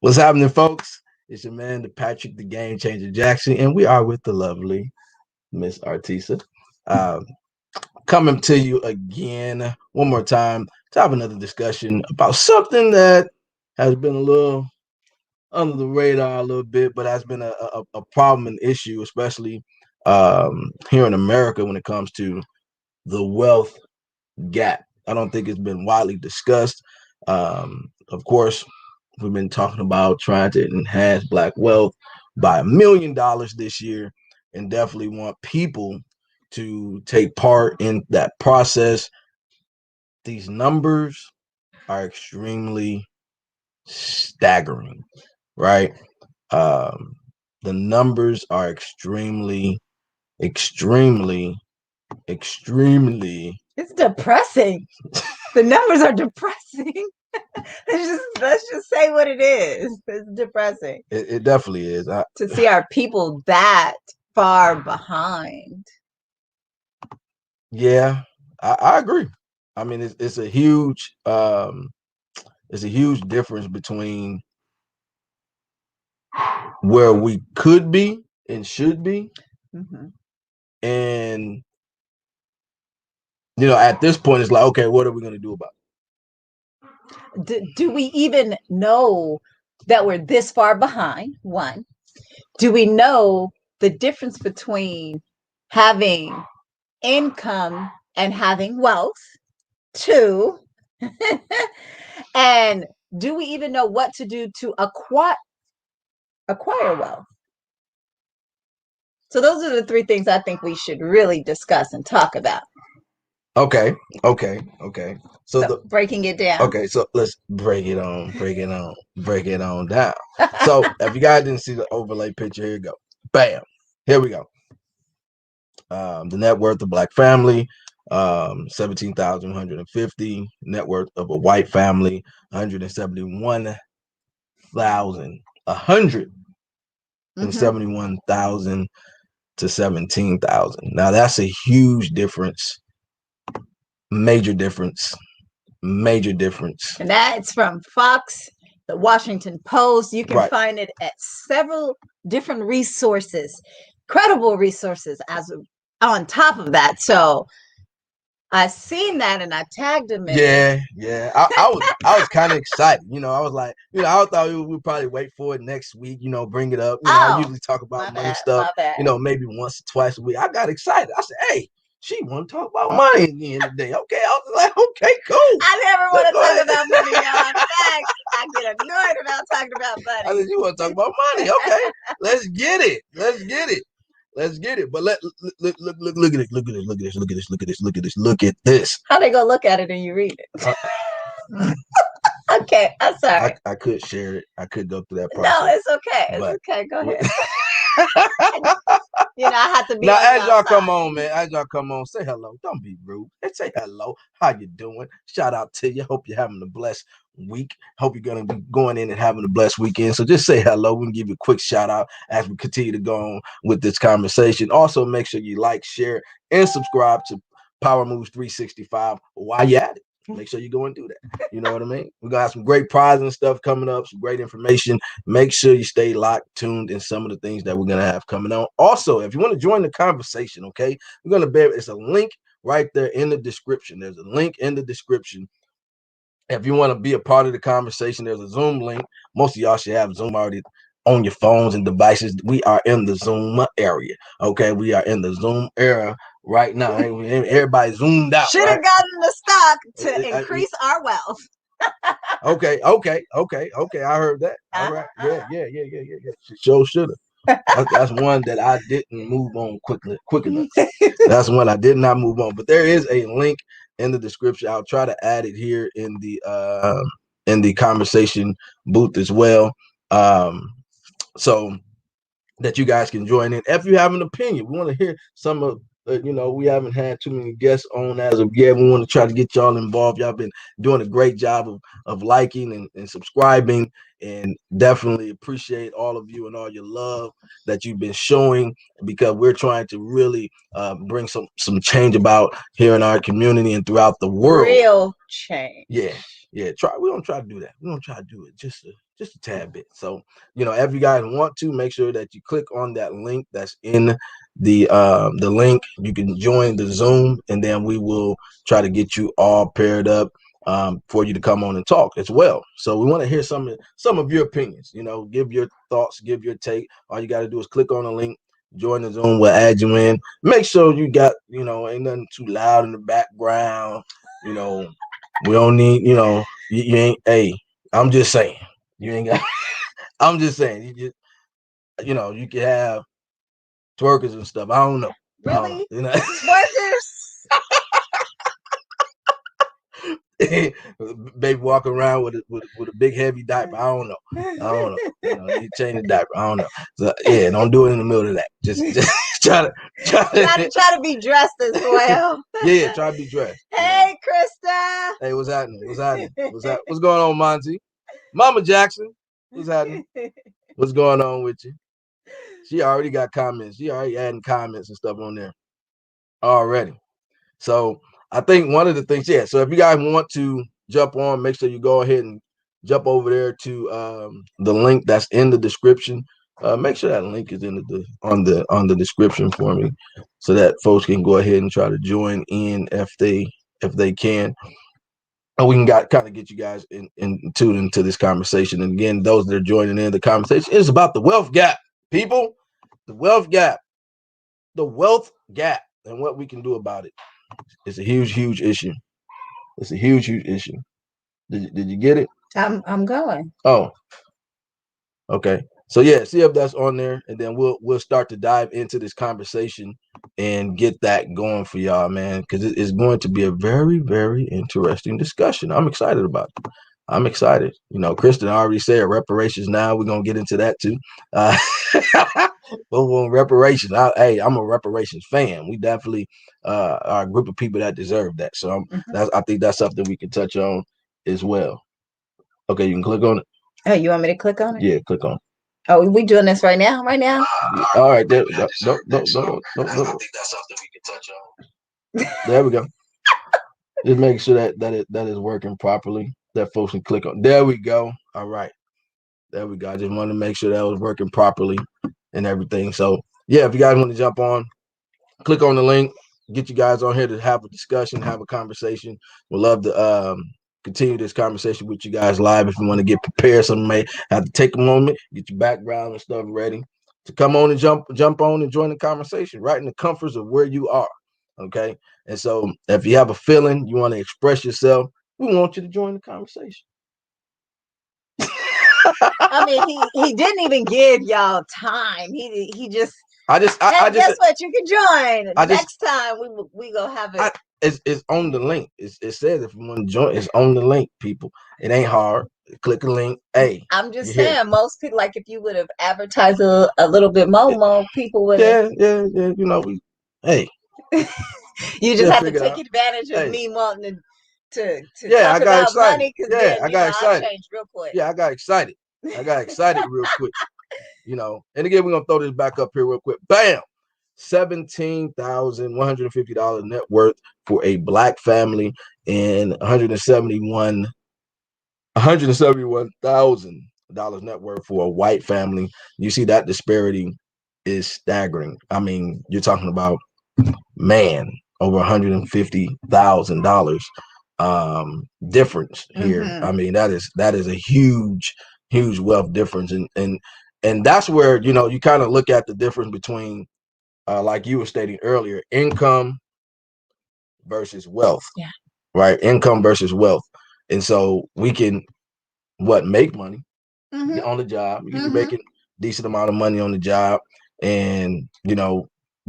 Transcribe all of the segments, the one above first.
What's happening, folks? It's your man, the Patrick the Game Changer Jackson, and we are with the lovely Miss Artisa. Um, Coming to you again one more time to have another discussion about something that has been a little under the radar a little bit, but has been a problem and issue, especially here in America when it comes to the wealth gap. I don't think it's been widely discussed. Of course, we've been talking about trying to enhance Black wealth by $1 million this year, and definitely want people to take part in that process. These numbers are extremely staggering, right? The numbers are extremely. It's depressing. The numbers are depressing. let's just say what it is. It's depressing. It definitely is. To see our people that far behind. Yeah, I agree. I mean, it's a huge difference between where we could be and should be, and at this point, it's like, okay, what are we going to do about it? Do we even know that we're this far behind? One, do we know the difference between having income and having wealth? Two, and do we even know what to do to acquire wealth? So those are the three things I think we should really discuss and talk about. Okay. So breaking it down. Okay, so let's break it on down. So if you guys didn't see the overlay picture, here you go. Bam. Here we go. The net worth of Black family, 17,150. Net worth of a white family, 171,000. 171,000 to 17,000. Now that's a huge difference. Major difference. And that's from Fox, the Washington Post. You can find it at several different resources, credible resources as on top of that. So I seen that and I tagged him in it. Yeah. I was kind of excited. I was like, I thought we would probably wait for it next week, bring it up. I usually talk about money stuff, maybe once or twice a week. I got excited. I said, hey, she want to talk about money at the end of the day. Okay, I was like, okay, cool. I never want to talk about money, y'all. In fact, I get annoyed about talking about money. I said, you want to talk about money? Okay, let's get it. But look at this. How they gonna look at it and you read it? Okay, I'm sorry. I could share it. I could go through that process. No, it's okay. It's okay. Go ahead. I have to be. Now, as y'all come on, say hello. Don't be rude. And say hello. How you doing? Shout out to you. Hope you're having a blessed week. Hope you're gonna be going in and having a blessed weekend. So just say hello. We can give you a quick shout out as we continue to go on with this conversation. Also, make sure you like, share, and subscribe to Power Moves 365 while you're at it. Make sure you go and do that. You know what I mean? We're going to have some great prizes and stuff coming up, some great information. Make sure you stay locked, tuned in some of the things that we're going to have coming on. Also, if you want to join the conversation, okay, we're going to it's a link right there in the description. There's a link in the description. If you want to be a part of the conversation, there's a Zoom link. Most of y'all should have Zoom already on your phones and devices. We are in the Zoom area. Okay, we are in the Zoom era right now. Everybody zoomed out. Should have gotten the stock to increase our wealth. Okay. I heard that. All right. Yeah. Sure should have. That's one that I didn't move on quick enough. That's one I did not move on. But there is a link in the description. I'll try to add it here in the conversation booth as well. So that you guys can join in. If you have an opinion, we want to hear some of we haven't had too many guests on as of yet. We want to try to get y'all involved. Y'all been doing a great job of liking and subscribing and definitely appreciate all of you and all your love that you've been showing, because we're trying to really bring some change about here in our community and throughout the world. Real change. Yeah. We don't try to do that. We don't try to do it just a tad bit. So, if you guys want to, make sure that you click on that link that's in the link. You can join the Zoom, and then we will try to get you all paired up for you to come on and talk as well. So we want to hear some of your opinions. Give your thoughts, give your take. All you got to do is click on the link, join the Zoom. We'll add you in. Make sure you got, ain't nothing too loud in the background. We don't need, you ain't. Hey, I'm just saying, you ain't got. I'm just saying, you can have twerkers and stuff. I don't know. Really? Twerkers? Baby walking around with a big heavy diaper. I don't know. You change the diaper. I don't know. So yeah, don't do it in the middle of that. Just try to be dressed as well. Yeah, try to be dressed. Hey, Krista. Hey, what's happening? What's going on, Monty? Mama Jackson, what's happening? What's going on with you? She already got comments. She already adding comments and stuff on there already. So I think one of the things, so if you guys want to jump on, make sure you go ahead and jump over there to the link that's in the description. Make sure that link is in on the description for me, so that folks can go ahead and try to join in if they can. And we can kind of get you guys tuned into this conversation. And again, those that are joining in the conversation, it's about the wealth gap, people. The wealth gap, and what we can do about it. It's a huge, huge issue. It's a huge, huge issue. Did you get it? I'm going. Oh, okay. So yeah, see if that's on there, and then we'll start to dive into this conversation and get that going for y'all, man, because it's going to be a very, very interesting discussion. I'm excited about it. I'm excited. Kristen already said reparations. Now we're gonna get into that too. But reparations, I'm a reparations fan. We definitely are a group of people that deserve that. So I think that's something we can touch on as well. Okay, you can click on it. Oh, you want me to click on it? Yeah, click on it. Oh, we doing this right now? Right now? All right, there. No. I think that's something we can touch on. There we go. Just make sure that is working properly. That folks can click on. There we go. All right. There we go. I just wanted to make sure that was working properly and everything. So yeah, if you guys want to jump on, click on the link. Get you guys on here to have a discussion, have a conversation. We'd love to continue this conversation with you guys live. If you want to get prepared, some may have to take a moment, get your background and stuff ready to come on and jump on and join the conversation right in the comforts of where you are. Okay. And so if you have a feeling, you want to express yourself, we want you to join the conversation. I mean, he didn't even give y'all time. He just. Guess what? You can join next time. We gonna have it. It's on the link. It says if you want to join, it's on the link, people. It ain't hard. Click the link. Hey, I'm just saying, most people, like, if you would have advertised a little bit more, people would. Yeah. Hey. You just have to take advantage of me wanting to talk about money, because I got excited. I changed real quick. Yeah, I got excited. Real quick. And again, we're gonna throw this back up here real quick. Bam! $17,150 net worth for a black family, and $171,000 net worth for a white family. You see that disparity is staggering. I mean, you're talking about, man, over $150,000 difference here. I mean, that is a huge wealth difference, and that's where you kind of look at the difference between like you were stating earlier, income versus wealth. Yeah. Right? Income versus wealth. And so we can make money on the job. You can make a decent amount of money on the job, and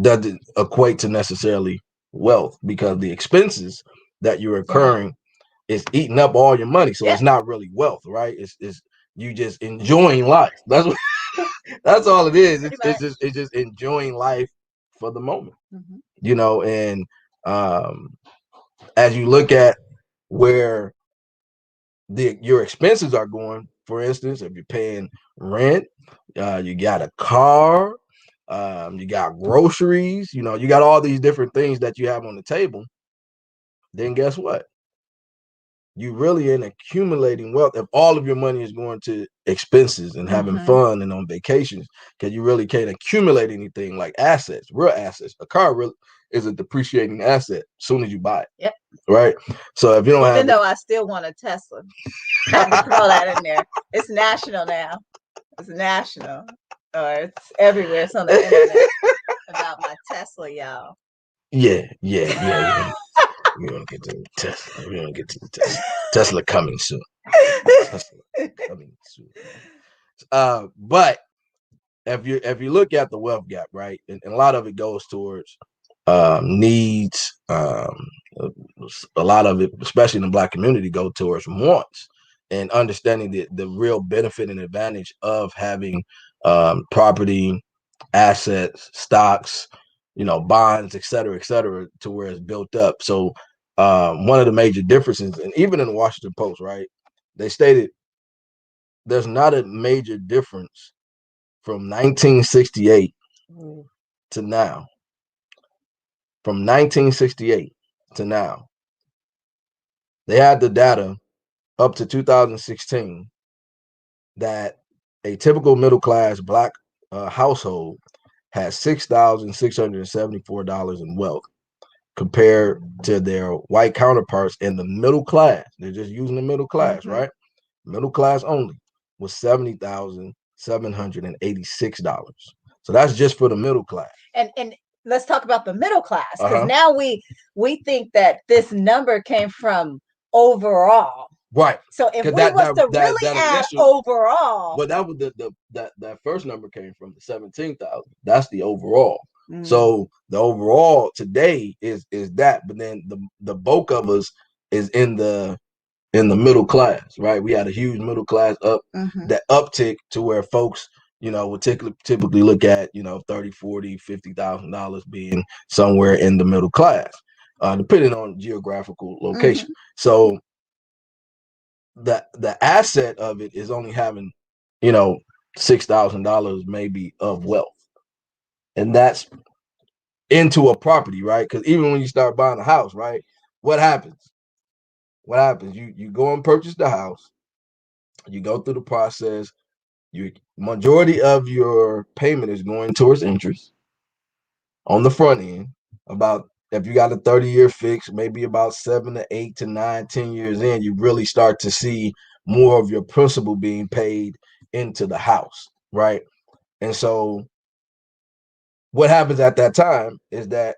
doesn't equate to necessarily wealth, because the expenses that you're incurring is eating up all your money. So it's not really wealth, right? It's you just enjoying life. That's what that's all it is. It's just enjoying life for the moment. And as you look at where your expenses are going, for instance, if you're paying rent, you got a car, you got groceries, you got all these different things that you have on the table, then guess what? You really ain't accumulating wealth if all of your money is going to expenses and having fun and on vacations, because you really can't accumulate anything like assets, real assets. A car really is a depreciating asset as soon as you buy it. Yep. Right. So if you don't even though I still want a Tesla, I have to throw that in there. It's national now. It's national. Or it's everywhere. It's on the internet about my Tesla, y'all. Yeah. We're gonna get to the Tesla. We're gonna get to the Tesla. Tesla coming soon. Tesla coming soon. But if you look at the wealth gap, right, and a lot of it goes towards needs. A lot of it, especially in the Black community, go towards wants and understanding the real benefit and advantage of having property, assets, stocks, bonds, et cetera, to where it's built up. So one of the major differences, and even in the Washington Post, right, they stated there's not a major difference from 1968 to now. From 1968 to now, they had the data up to 2016 that a typical middle class Black household has $6,674 in wealth compared to their white counterparts in the middle class. They're just using the middle class, right? Middle class only was $70,786. So that's just for the middle class. And let's talk about the middle class, because now we think that this number came from overall. Right. So if we was to really add overall, well, that was that first number came from the 17,000. That's the overall. So the overall today is that, but then the bulk of us is in the middle class, right? We had a huge middle class that uptick to where folks, would typically look at, $30,000, $40,000, $50,000 being somewhere in the middle class, depending on geographical location. So the asset of it is only having, $6,000 maybe of wealth, and that's into a property, right? Because even when you start buying a house, right, what happens? You go and purchase the house, you go through the process, your majority of your payment is going towards interest on the front end. About, if you got a 30-year fix, maybe about 7 to 8 to 9, 10 years in, you really start to see more of your principal being paid into the house, right? And so what happens at that time is that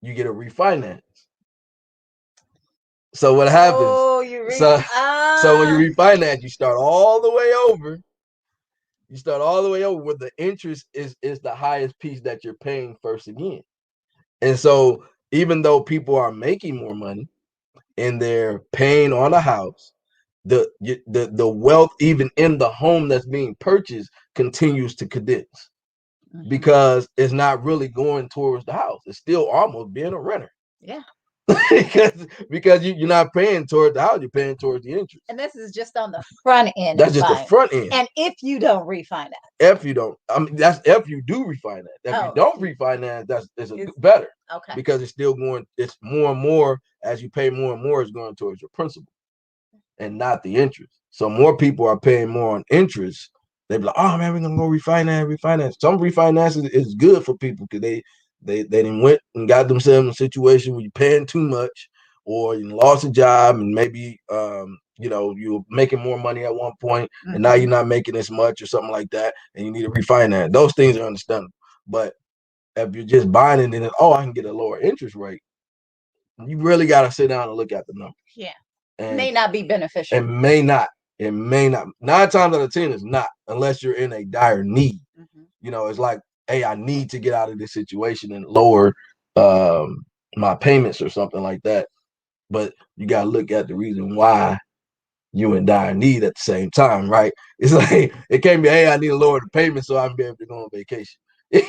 you get a refinance. So what happens? So when you refinance, you start all the way over. You start all the way over where the interest is the highest piece that you're paying first again. And so even though people are making more money and they're paying on a house, the wealth even in the home that's being purchased continues to condense because it's not really going towards the house. It's still almost being a renter. Yeah. because you're not paying towards the house, you're paying towards the interest. And this is just on the front end. That's just the front end. And if you don't refinance. If you don't, that's if you do refinance. If you don't refinance, it's better. Okay. Because it's still going, it's more and more, as you pay more and more, it's going towards your principal and not the interest. So more people are paying more on interest. They be like, oh man, we're gonna go refinance. Some refinance is good for people because they didn't went and got themselves in a situation where you're paying too much, or you lost a job and maybe you're making more money at one point and now you're not making as much or something like that, and you need to refinance. Those things are understandable. But if you're just buying it and then, I can get a lower interest rate, you really got to sit down and look at the numbers. Yeah. And it may not be beneficial. It may not. 9 times out of 10 is not, unless you're in a dire need. It's like, hey, I need to get out of this situation and lower my payments or something like that. But you got to look at the reason why you in dire need at the same time, right? It's like, it can't be, hey, I need to lower the payment so I can be able to go on vacation. But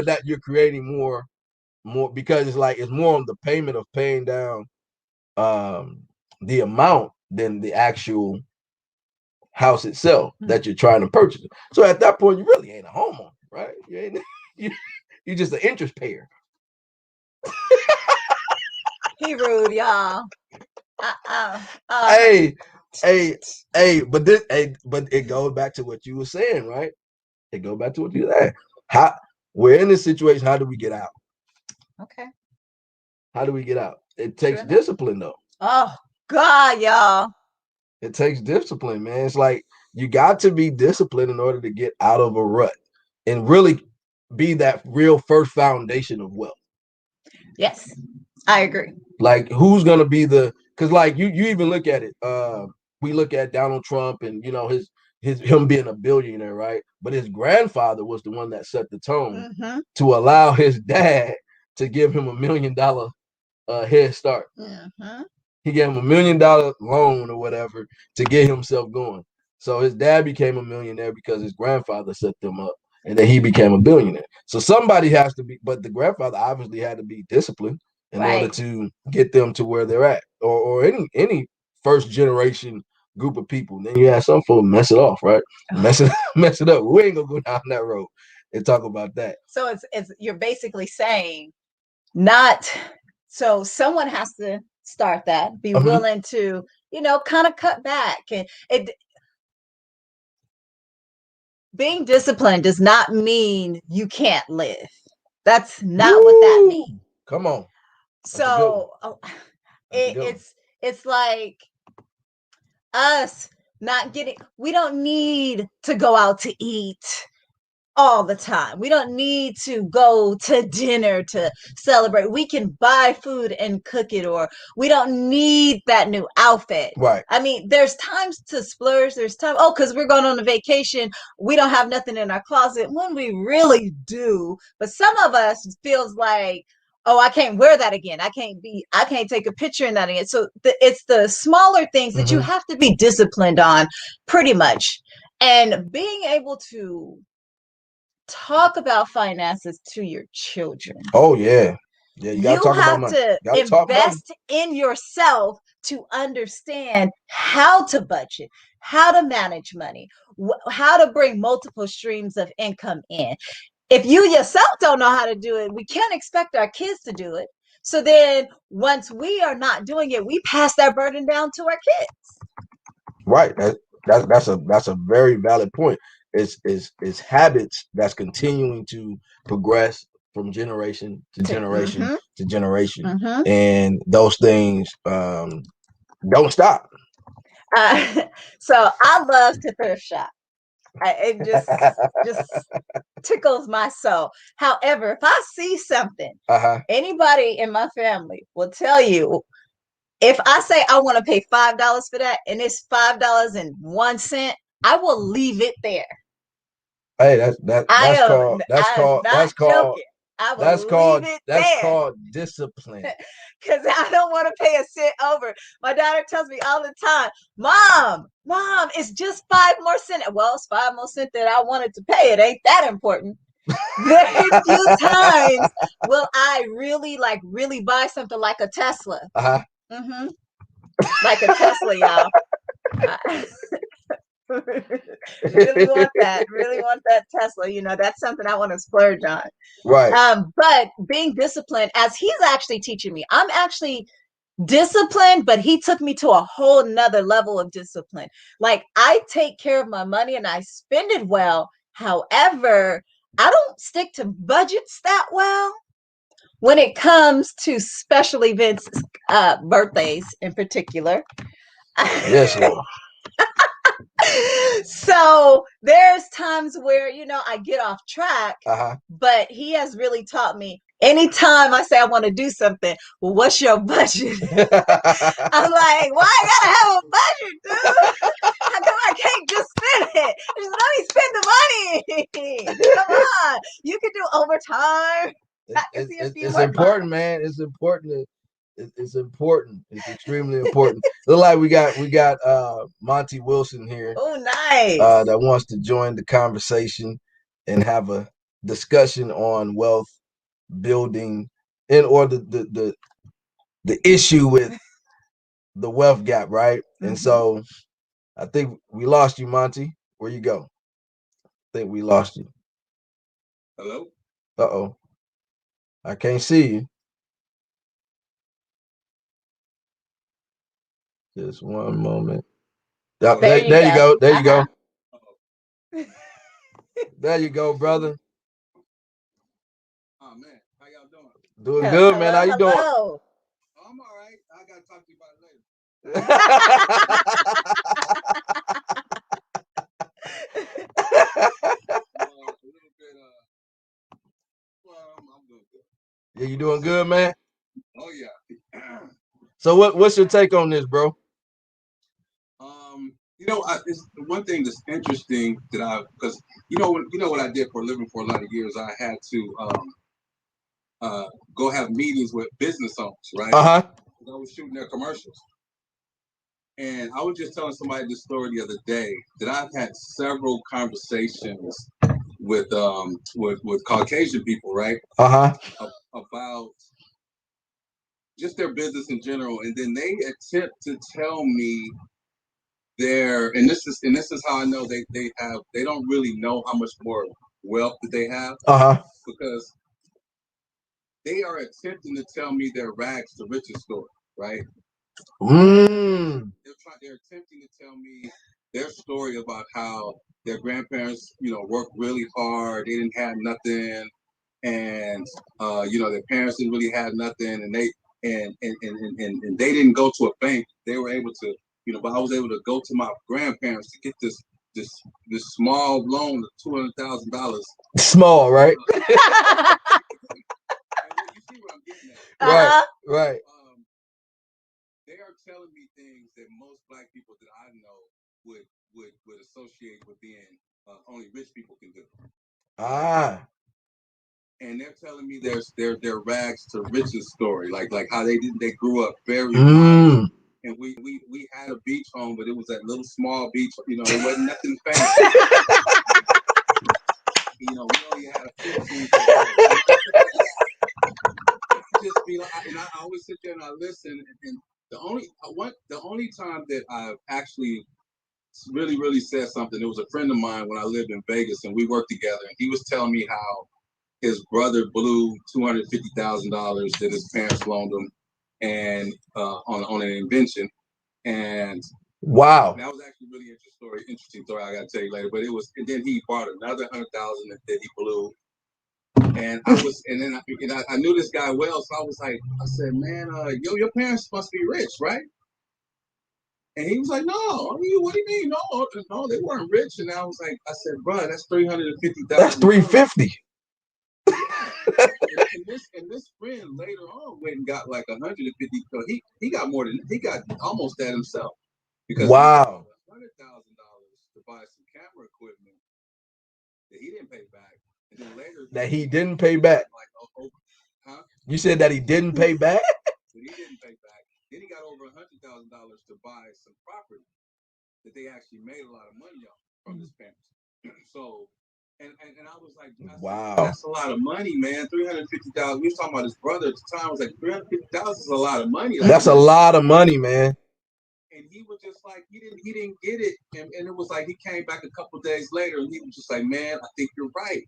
that you're creating more because it's like, it's more on the payment of paying down the amount than the actual house itself that you're trying to purchase. So at that point, you really ain't a homeowner, right? You ain't you're just an interest payer. He rude, y'all. Hey, but it goes back to what you were saying, right? It goes back to what you were saying. How we're in this situation, how do we get out? Okay. How do we get out? It takes discipline, though. Oh God, y'all. It takes discipline, man. It's like you got to be disciplined in order to get out of a rut and really be that real first foundation of wealth. Yes, I agree. Like, who's gonna be the? Because like you even look at it. We look at Donald Trump and him being a billionaire, right? But his grandfather was the one that set the tone to allow his dad to give him $1 million head start. He gave him $1 million loan or whatever to get himself going. So his dad became a millionaire because his grandfather set them up, and then he became a billionaire. So somebody has to be, but the grandfather obviously had to be disciplined in order to get them to where they're at, or any first generation group of people. Then you have some folks mess it off, right? Mess it up. We ain't gonna go down that road and talk about that. So it's you're basically saying not. So someone has to start that, be willing to, kind of cut back. And being disciplined does not mean you can't live. That's not what that means. Come on. So it's like us not getting, we don't need to go out to eat all the time. We don't need to go to dinner to celebrate. We can buy food and cook it, or we don't need that new outfit. Right. I mean, there's times to splurge. There's time. Because we're going on a vacation. We don't have nothing in our closet when we really do. But some of us feels like, I can't wear that again. I can't take a picture in that again. So it's the smaller things that you have to be disciplined on, pretty much. And being able to talk about finances to your children. Oh yeah. Yeah, you have to invest in yourself to understand how to budget, how to manage money, how to bring multiple streams of income in. If you yourself don't know how to do it, we can't expect our kids to do it. So then once we are not doing it, we pass that burden down to our kids. Right. That's a very valid point. It's habits that's continuing to progress from generation to generation to generation, and those things don't stop. So I love to thrift shop. It just tickles my soul. However, if I see something, anybody in my family will tell you, if I say I want to pay $5 for that and it's $5.01, I will leave it there. Hey, that's called discipline. Because I don't want to pay a cent over. My daughter tells me all the time, Mom, it's just 5 more cents. Well, it's 5 more cents that I wanted to pay. It ain't that important. Very few times will I really buy something like a Tesla. Like a Tesla, y'all. really want that Tesla. That's something I want to splurge on. Right. But being disciplined, as he's actually teaching me, I'm actually disciplined, but he took me to a whole nother level of discipline. Like, I take care of my money and I spend it well. However, I don't stick to budgets that well when it comes to special events, birthdays in particular. Yes, Lord. So there's times where, I get off track, but he has really taught me, anytime I say I want to do something, well, what's your budget? I'm like, why I gotta have a budget, dude? How come I can't just spend it? Just let me spend the money. Come on. You can do overtime. It's important, man. It's important. It's important. It's extremely important. Look like we got Monty Wilson here. Oh, nice. That wants to join the conversation and have a discussion on wealth building, or the issue with the wealth gap, right? And so I think we lost you, Monty. Where you go? I think we lost you. Hello? Uh-oh. I can't see you. Just one moment. Oh, there you go. There you go. There you go, brother. Oh man, how y'all doing? Doing good, man. How you doing? Oh, I'm all right. I gotta talk to you about it later. A little bit. Well, I'm doing good. Yeah, you doing good, man? Oh yeah. So what's your take on this, bro? You know, it's one thing that's interesting that because you know what I did for a living for a lot of years. I had to go have meetings with business owners, right? I was shooting their commercials, and I was just telling somebody this story the other day that I've had several conversations with Caucasian people, right? About just their business in general, and then they attempt to tell me and this is how I know they don't really know how much more wealth that they have, because they are attempting to tell me their rags to riches story, right? They're attempting to tell me their story about how their grandparents, worked really hard, they didn't have nothing, and their parents didn't really have nothing, and they they didn't go to a bank. They were able to, but I was able to go to my grandparents to get this small loan of $200,000. Small, right? You see what I'm getting at? Right. They are telling me things that most Black people that I know would associate with being only rich people can do. And they're telling me their rags to riches story, like how they grew up very modest. And we had a beach home, but it was that little small beach. It wasn't nothing fancy. We only had a 15. Just be like, and I always sit there and I listen. And the only time that I've actually really, really said something, it was a friend of mine when I lived in Vegas, and we worked together. And he was telling me how his brother blew $250,000 that his parents loaned him, and on an invention. And wow, that was actually really interesting story. I got to tell you later. But it was, and then he bought another $100,000 that he blew. And I knew this guy well, so I said, man, your parents must be rich, right? And he was like, no, what do you mean? No, they weren't rich. And I said, bro, that's $350,000. That's $350. And this friend later on went and got like $150. So he got almost that himself, because wow, he got $100,000 to buy some camera equipment that he didn't pay back. And then later he didn't pay back. You said that he didn't pay back? He didn't pay back. Then he got over $100,000 to buy some property that they actually made a lot of money on from his parents. So, and I was like, wow, that's a lot of money, man. $350,000. We was talking about his brother at the time. I was like, $350,000 is a lot of money. That's a lot of money, man. And he was just like, he didn't get it. And it was like, he came back a couple of days later, and he was just like, man, I think you're right.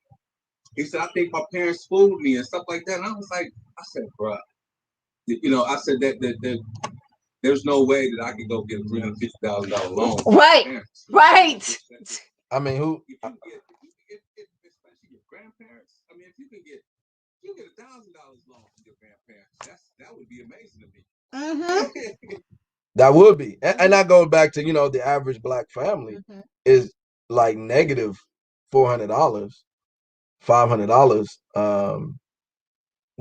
He said, I think my parents fooled me and stuff like that. And I was like, I said, bro, I said that there's no way that I could go get a $350,000 loan. Right. I mean, who? Especially your grandparents. I mean, if you get $1,000 loan from your grandparents, that would be amazing to me. That would be, and I go back to the average Black family is like negative $400, $500.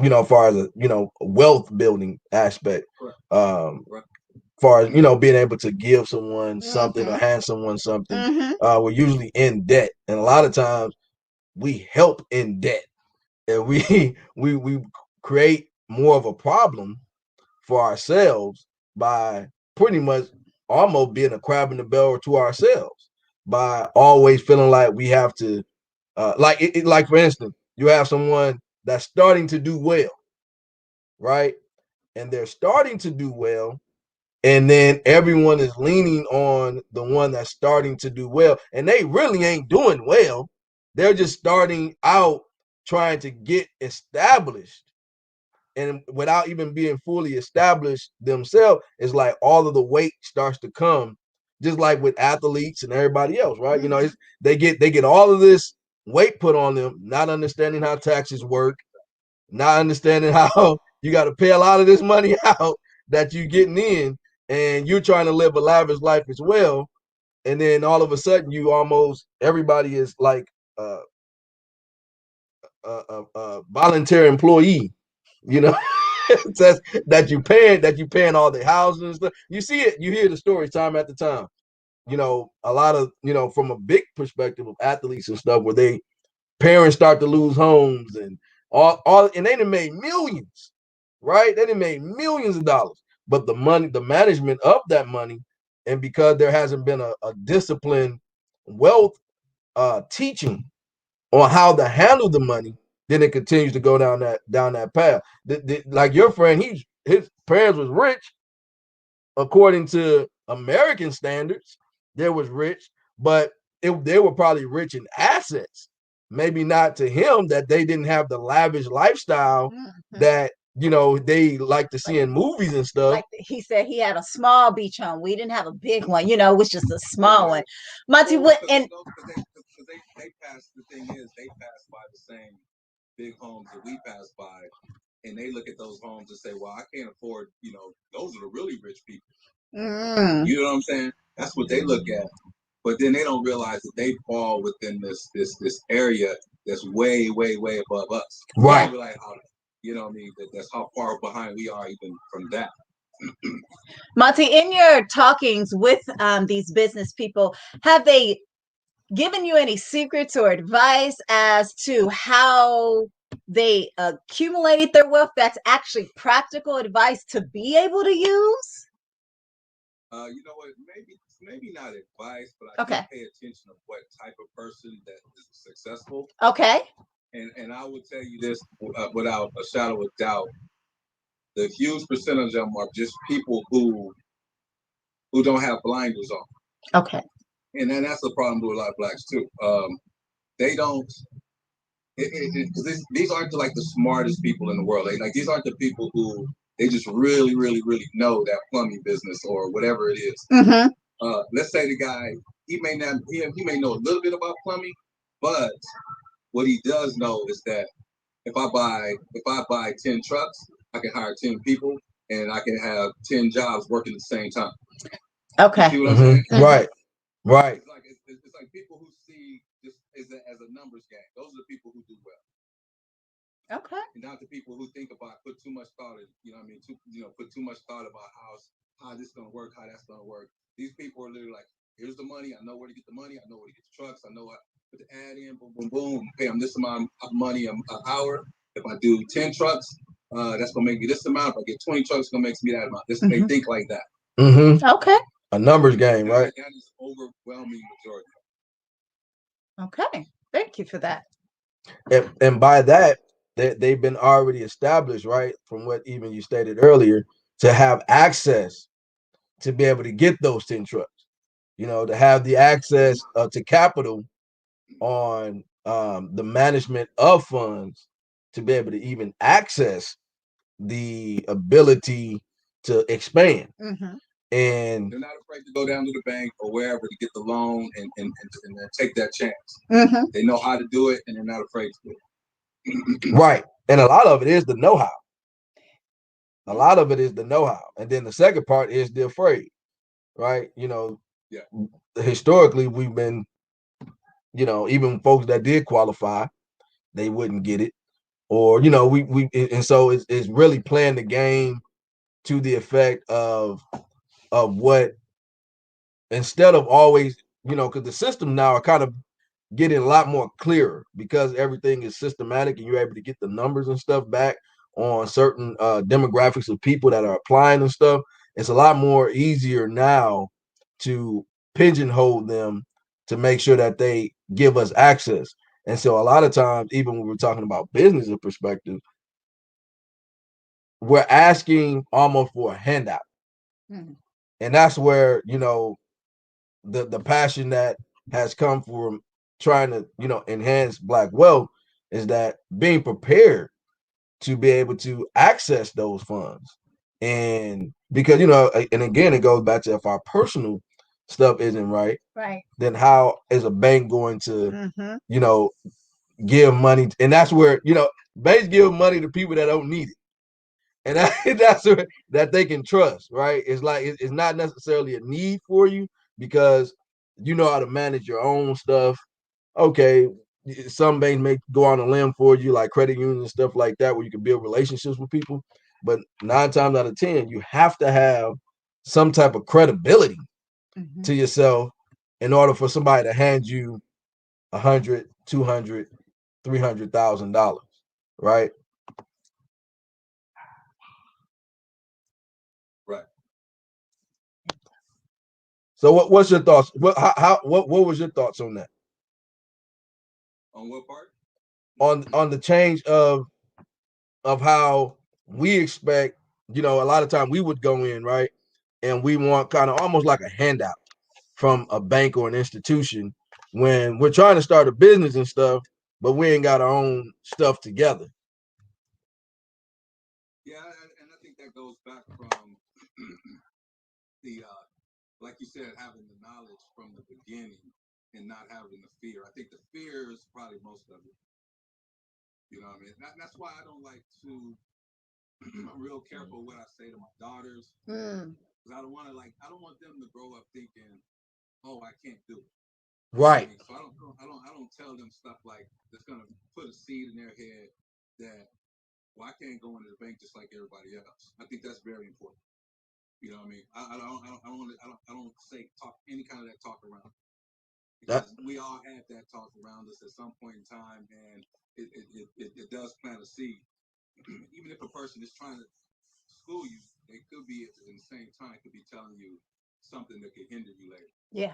As far as a wealth building aspect, far as being able to give someone something or hand someone something, we're usually in debt, and a lot of times we help in debt, and we create more of a problem for ourselves by pretty much almost being a crab in the barrel to ourselves, by always feeling like we have to, like for instance, you have someone that's starting to do well, right? And they're starting to do well, And then everyone is leaning on the one that's starting to do well. And they really ain't doing well. They're just starting out trying to get established. And without even being fully established themselves, it's like all of the weight starts to come, just like with athletes and everybody else, right? You know, they get all of this weight put on them, not understanding how taxes work, not understanding how you got to pay a lot of this money out that you're getting in, and you're trying to live a lavish life as well. And then all of a sudden, everybody is like a voluntary employee, you know. Says that you paying all the housing and stuff. You see it, you hear the stories time after time. You know, a lot of, you know, from a big perspective of athletes and stuff, where they parents start to lose homes and all and they done made millions, right? They done made millions of dollars. But the money, the management of that money, and because there hasn't been a disciplined wealth teaching on how to handle the money, then it continues to go down that path. Like your friend, his parents was rich according to American standards. They was rich, but they were probably rich in assets. Maybe not to him, that they didn't have the lavish lifestyle that, you know, they like to see in movies and stuff. Like he said, he had a small beach home. We didn't have a big one, you know, it was just a small one. Monty, what? And they pass. The thing is, they pass by the same big homes that we pass by, and they look at those homes and say, "Well, I can't afford. You know, those are the really rich people." You know what I'm saying? That's what they look at. But then they don't realize that they fall within this area that's way above us. Right. Like, you know what I mean? That's how far behind we are even from that. Monty, in your talkings with these business people, have they given you any secrets or advice as to how they accumulate their wealth that's actually practical advice to be able to use? You know what? Maybe not advice, but I do pay attention of what type of person that is successful. Okay. And I will tell you this without a shadow of doubt: the huge percentage of them are just people who don't have blinders on. Okay. And then that's the problem with a lot of blacks too. They don't. These aren't like the smartest people in the world. Like these aren't the people who they just really know that plumbing business or whatever it is. Let's say the guy, he may know a little bit about plumbing, but what he does know is that if I buy 10 trucks, I can hire 10 people and I can have 10 jobs working at the same time. Okay. You see what I'm saying? Right. It's like people who see this as a numbers game. Those are the people who do well. Okay. And not the people who think about, put too much thought in, you know what I mean? Put too much thought about how this is going to work, how that's going to work. These people are literally like, here's the money. I know where to get the money. I know where to get the trucks. I know what put the ad in, boom, boom, boom. Pay them this amount of money an hour. If I do 10 trucks, that's going to make me this amount. If I get 20 trucks, it's going to make me that amount. They think like that. Okay. A numbers game, right? That is overwhelming majority. Okay. Thank you for that. And by that, they've been already established, right? From what even you stated earlier, to have access to be able to get those 10 trucks, you know, to have the access to capital on the management of funds, to be able to even access the ability to expand. And they're not afraid to go down to the bank or wherever to get the loan and take that chance. They know how to do it and they're not afraid to do it. Right. And a lot of it is the know-how. A lot of it is the know-how. And then the second part is the afraid, right? You know, historically, we've been, you know, even folks that did qualify, they wouldn't get it. Or, you know, and so it's really playing the game to the effect of what, instead of always, you know, because the system now are kind of getting a lot more clearer because everything is systematic and you're able to get the numbers and stuff back on certain demographics of people that are applying and stuff. It's a lot more easier now to pigeonhole them to make sure that they give us access. And so a lot of times, even when we're talking about business perspective, we're asking almost for a handout. And that's where, you know, the passion that has come from trying to, you know, enhance Black wealth is that being prepared to be able to access those funds. And because, you know, and again, it goes back to if our personal stuff isn't right, then how is a bank going to, you know, give money? And that's where, you know, banks give money to people that don't need it. And that's where, that they can trust, right? It's like, it's not necessarily a need for you because you know how to manage your own stuff. Okay, some banks may go on a limb for you, like credit unions and stuff like that, where you can build relationships with people. But 9 times out of 10, you have to have some type of credibility to yourself in order for somebody to hand you $100, $200, $300,000, right? Right. So what's your thoughts? What was your thoughts on that? On what part? On the change of how we expect, you know, a lot of time we would go in, right? And we want kind of almost like a handout from a bank or an institution when we're trying to start a business and stuff, but we ain't got our own stuff together. Yeah, and I think that goes back from the like you said, having the knowledge from the beginning and not having the fear. I think the fear is probably most of it. You know what I mean? That's why I don't like to. I'm real careful what I say to my daughters because I don't want them to grow up thinking, "Oh, I can't do it." Right. So I don't tell them stuff like that's gonna put a seed in their head that, well, I can't go into the bank just like everybody else. I think that's very important. You know what I mean? I don't say talk any kind of that talk around because we all had that talk around us at some point in time, and it does plant a seed. Even if a person is trying to school you, they could be at the same time could be telling you something that could hinder you later. Yeah.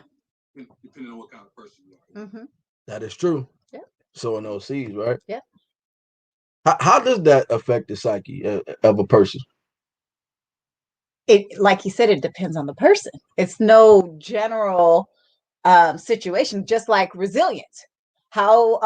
Depending on what kind of person you are. That is true. Yeah. Sowing those seeds, right? Yeah. How does that affect the psyche of a person? It, like you said, it depends on the person. It's no general situation, just like resilience. How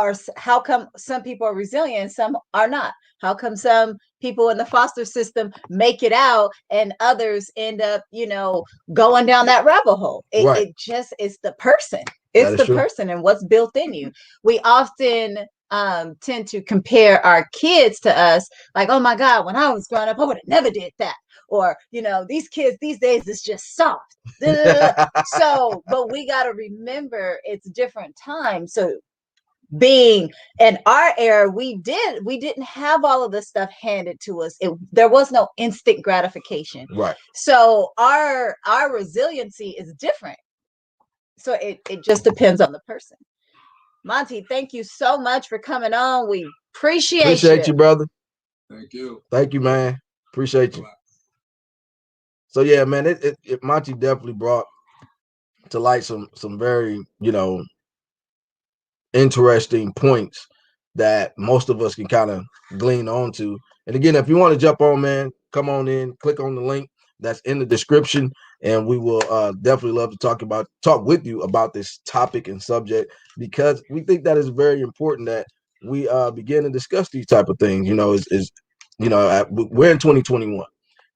come some people are resilient, some are not? How come some people in the foster system make it out and others end up, you know, going down that rabbit hole? It just is the person. It's the person and what's built in you. We often tend to compare our kids to us, like, oh my God, when I was growing up, I would have never did that. Or, you know, these kids these days is just soft. So, but we got to remember it's different times. So being in our era, we didn't have all of this stuff handed to us. There was no instant gratification. Right. So our resiliency is different. So it just depends on the person. Monty, thank you so much for coming on. We appreciate you, brother. Thank you. Thank you, man. Appreciate you. So yeah, man, it Monty definitely brought to light some very, you know, interesting points that most of us can kind of glean onto. And again, if you want to jump on, man, come on in, click on the link that's in the description, and we will definitely love to talk with you about this topic and subject, because we think that is very important that we begin to discuss these type of things. You know, is you know, we're in 2021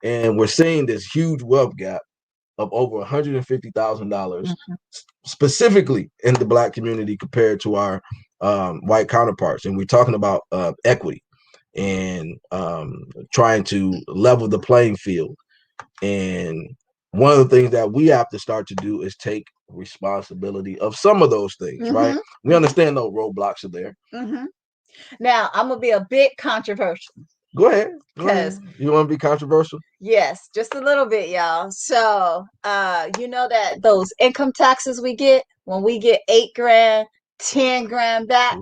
and we're seeing this huge wealth gap of over $150,000 specifically in the Black community compared to our white counterparts. And we're talking about equity and trying to level the playing field. And one of the things that we have to start to do is take responsibility of some of those things, right? We understand those roadblocks are there. Now, I'm going to be a bit controversial. Go ahead. Because you want to be controversial? Yes, just a little bit, y'all. So, you know that those income taxes we get when we get $8,000, $10,000 back,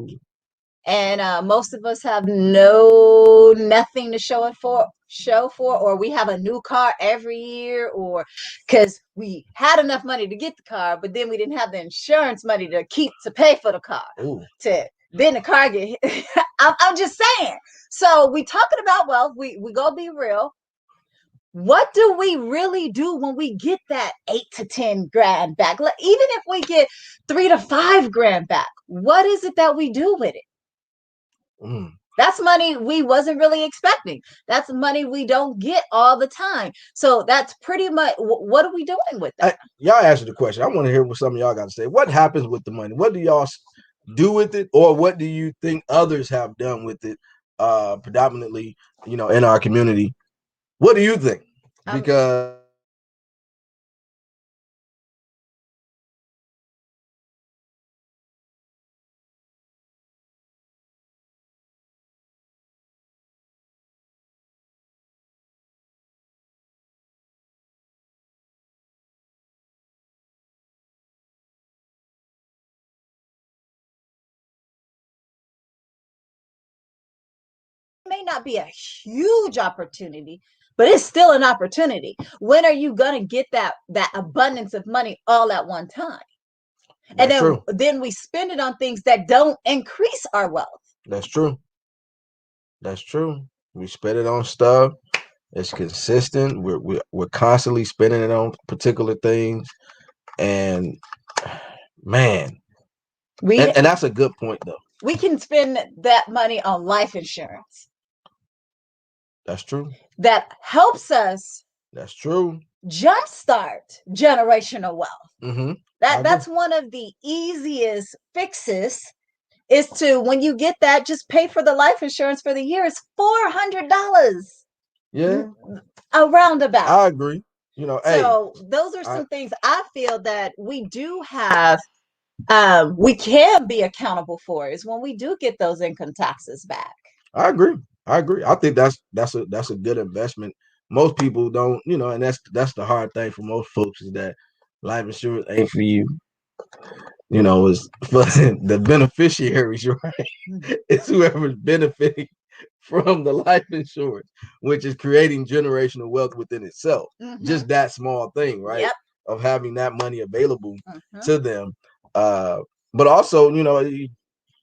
and most of us have nothing to show for, or we have a new car every year, or because we had enough money to get the car, but then we didn't have the insurance money to pay for the car. Then the car get hit. I'm just saying. So we talking about wealth. We gonna be real. what do we really do when we get that 8 to 10 grand back? Even if we get 3 to 5 grand back, what is it that we do with it? That's money we wasn't really expecting. That's money we don't get all the time. So that's pretty much what are we doing with that? Y'all answer the question. I want to hear what some of y'all got to say. What happens with the money? What do y'all do with it, or what do you think others have done with it? Predominantly, in our community. What do you think? Because may not be a huge opportunity, but it's still an opportunity. When are you going to get that abundance of money all at one time? And then we spend it on things that don't increase our wealth. That's true. We spend it on stuff. It's consistent. We're constantly spending it on particular things, and man, and that's a good point though. We can spend that money on life insurance. That's true. That helps us. That's true. Jumpstart generational wealth. That's one of the easiest fixes. Is to, when you get that, just pay for the life insurance for the year. It's $400. Yeah, a roundabout. I agree. So those are some things I feel that we do have. We can be accountable for is when we do get those income taxes back. I agree. I think that's a good investment. Most people don't, and that's the hard thing for most folks is that life insurance ain't for you. It's for the beneficiaries, right? It's whoever's benefiting from the life insurance, which is creating generational wealth within itself. Just that small thing, right? Yep. Of having that money available to them. But also, you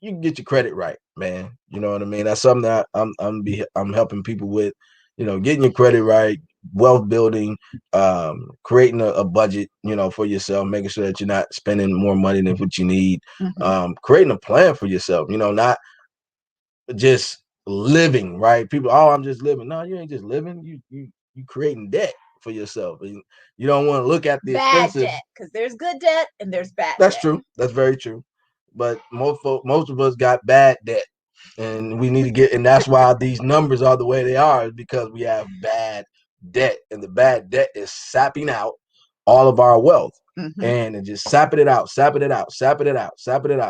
can get your credit right, man. You know what I mean? That's something that I'm helping people with, getting your credit right, wealth building, creating a budget, for yourself, making sure that you're not spending more money than what you need, creating a plan for yourself, not just living, right? People, I'm just living. No, you ain't just living. You creating debt for yourself, and you don't want to look at the expenses. Debt, because there's good debt and there's bad. That's true. That's very true. But most of us got bad debt, and we need to get, and that's why these numbers are the way they are, is because we have bad debt, and the bad debt is sapping out all of our wealth, and just sapping it out,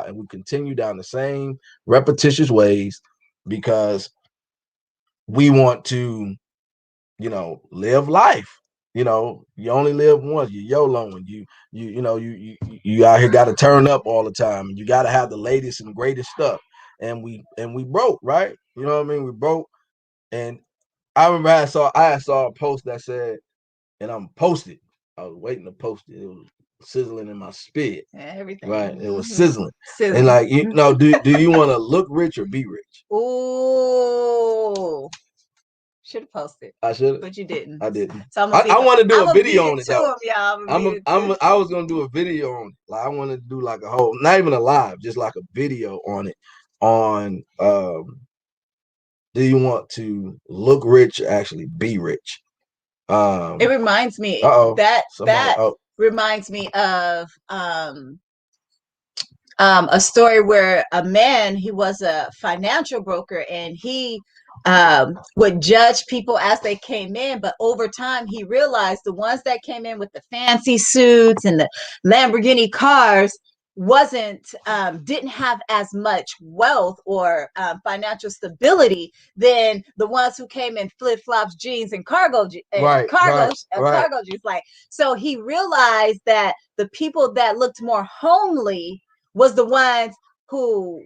and we continue down the same repetitious ways because we want to, live life. You only live once. You YOLO, and you out here got to turn up all the time, and you got to have the latest and greatest stuff. And we broke, right? You know what I mean? We broke. And I remember I saw a post that said, and I'm posted. I was waiting to post it. It was sizzling in my spit. Everything. Right. It was sizzling. And like, do you want to look rich or be rich? Ooh. Should have posted. I should, but you didn't. I didn't. So I want to do a video on it. I was gonna do a video on it. Like I want to do like a whole, not even a live, just like a video on it. On do you want to look rich, actually be rich? It reminds me reminds me of a story where a man, he was a financial broker, and he would judge people as they came in, but over time he realized the ones that came in with the fancy suits and the Lamborghini cars didn't have as much wealth or financial stability than the ones who came in flip-flops, jeans, and cargo jeans. Like, so he realized that the people that looked more homely was the ones who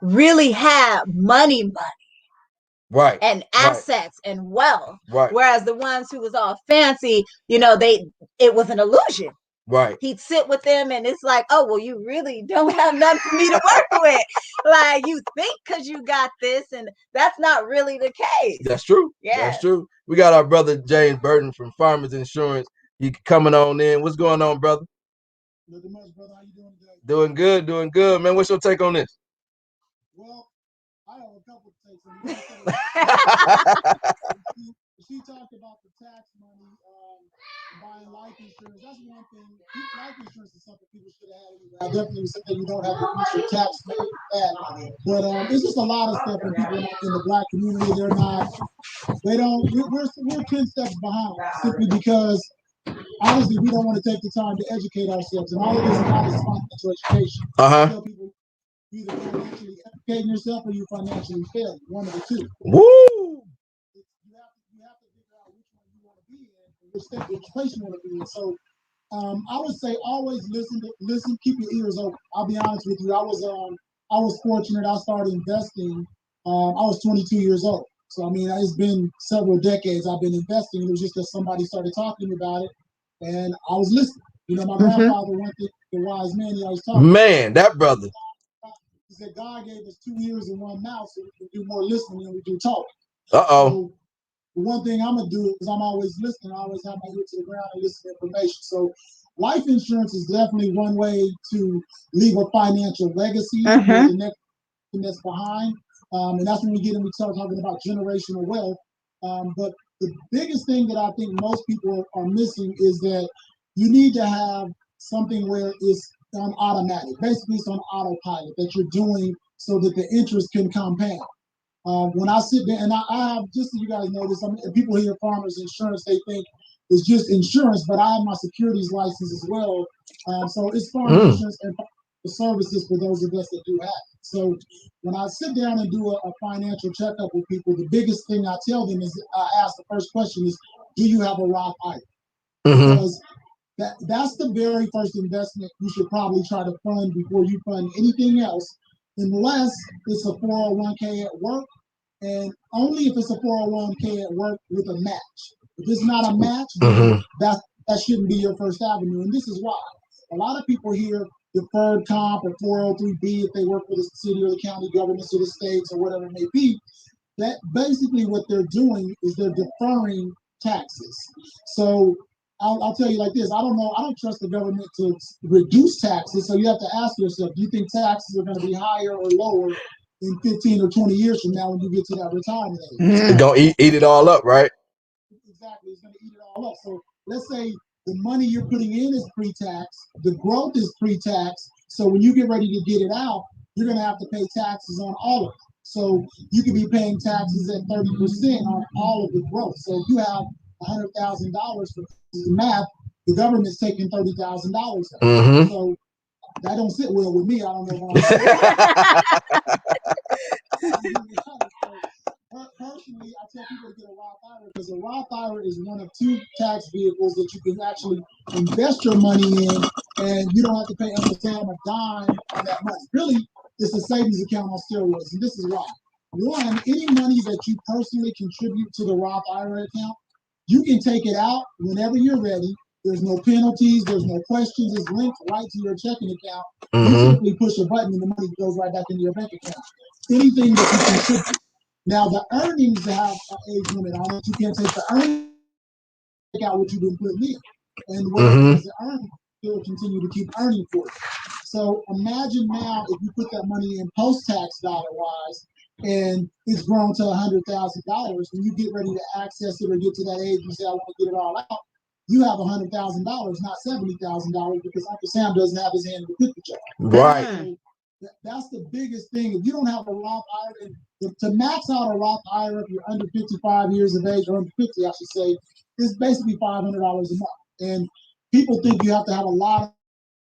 really had money, right, and assets and wealth, right. Whereas the ones who was all fancy, it was an illusion. Right. He'd sit with them and it's like, oh, well, you really don't have nothing for me to work with. Like, you think because you got this, and that's not really the case. That's true. Yeah. That's true. We got our brother James Burton from Farmers Insurance. He coming on in. What's going on, brother? Nothing much, brother. How you doing today? Doing good, man. What's your take on this? Well, I have a couple of takes on this. She talked about the tax money, buying life insurance. That's one thing. Life insurance is something people should have. I definitely say you don't have to use your tax money for that. But it's just a lot of stuff when people in the Black community, we're 10 steps behind simply because honestly, we don't want to take the time to educate ourselves. And all of this is financial education. Tell people, you either financially educating yourself or you financially fail. One of the two. Woo! You have to figure out which one you want to be in and which place you want to be in. So I would say always listen, keep your ears open. I'll be honest with you. I was fortunate. I started investing. I was 22 years old. So I mean, it's been several decades I've been investing. It was just that somebody started talking about it, and I was listening. You know, my grandfather, one thing, the wise man, he always talked. Man, that brother. He said God gave us 2 ears and 1 mouth, so we can do more listening than we do talking. So the one thing I'm gonna do is I'm always listening. I always have my ear to the ground and listen to information. So life insurance is definitely one way to leave a financial legacy for the next thing that's behind. And that's when we start talking about generational wealth. But the biggest thing that I think most people are missing is that you need to have something where it's on automatic. Basically, it's on autopilot that you're doing so that the interest can compound. When I sit there, and I have, just so you guys know this, people hear Farmers Insurance, they think it's just insurance, but I have my securities license as well. So it's Farmers Insurance and the services for those of us that do have it. So when I sit down and do a financial checkup with people, the biggest thing I tell them is, I ask the first question is, do you have a Roth IRA? Because that's the very first investment you should probably try to fund before you fund anything else, unless it's a 401k at work, and only if it's a 401k at work with a match. If it's not a match, that shouldn't be your first avenue. And this is why. A lot of people hear deferred comp or 403b if they work for the city or the county governments or the states or whatever it may be. That basically what they're doing is they're deferring taxes. So I'll tell you like this, I don't trust the government to reduce taxes. So you have to ask yourself, do you think taxes are going to be higher or lower in 15 or 20 years from now when you get to that retirement age? It's going to eat it all up, right? Exactly, it's going to eat it all up. So let's say the money you're putting in is pre-tax, the growth is pre-tax. So when you get ready to get it out, you're going to have to pay taxes on all of it. So you could be paying taxes at 30% on all of the growth. So if you have $100,000 for math, the government's taking $30,000. So that don't sit well with me. I don't know personally, I tell people to get a Roth IRA because a Roth IRA is one of 2 tax vehicles that you can actually invest your money in, and you don't have to pay a dime on that money. Really, it's a savings account on steroids, and this is why. One, any money that you personally contribute to the Roth IRA account, you can take it out whenever you're ready. There's no penalties. There's no questions. It's linked right to your checking account. You simply push a button and the money goes right back into your bank account. Anything that you contribute. Now, the earnings have an age limit on it. You can't take the earnings, take out what you've been putting in. And whatever is the earning, you'll continue to keep earning for it. So imagine now if you put that money in post-tax dollar-wise, and it's grown to $100,000, when you get ready to access it or get to that age and say, I want to get it all out, you have $100,000, not $70,000, because Uncle Sam doesn't have his hand in the cookie jar. Right. So that's the biggest thing. If you don't have a Roth IRA, to max out a Roth IRA if you're under 55 years of age, or under 50, I should say, is basically $500 a month. And people think you have to have a lot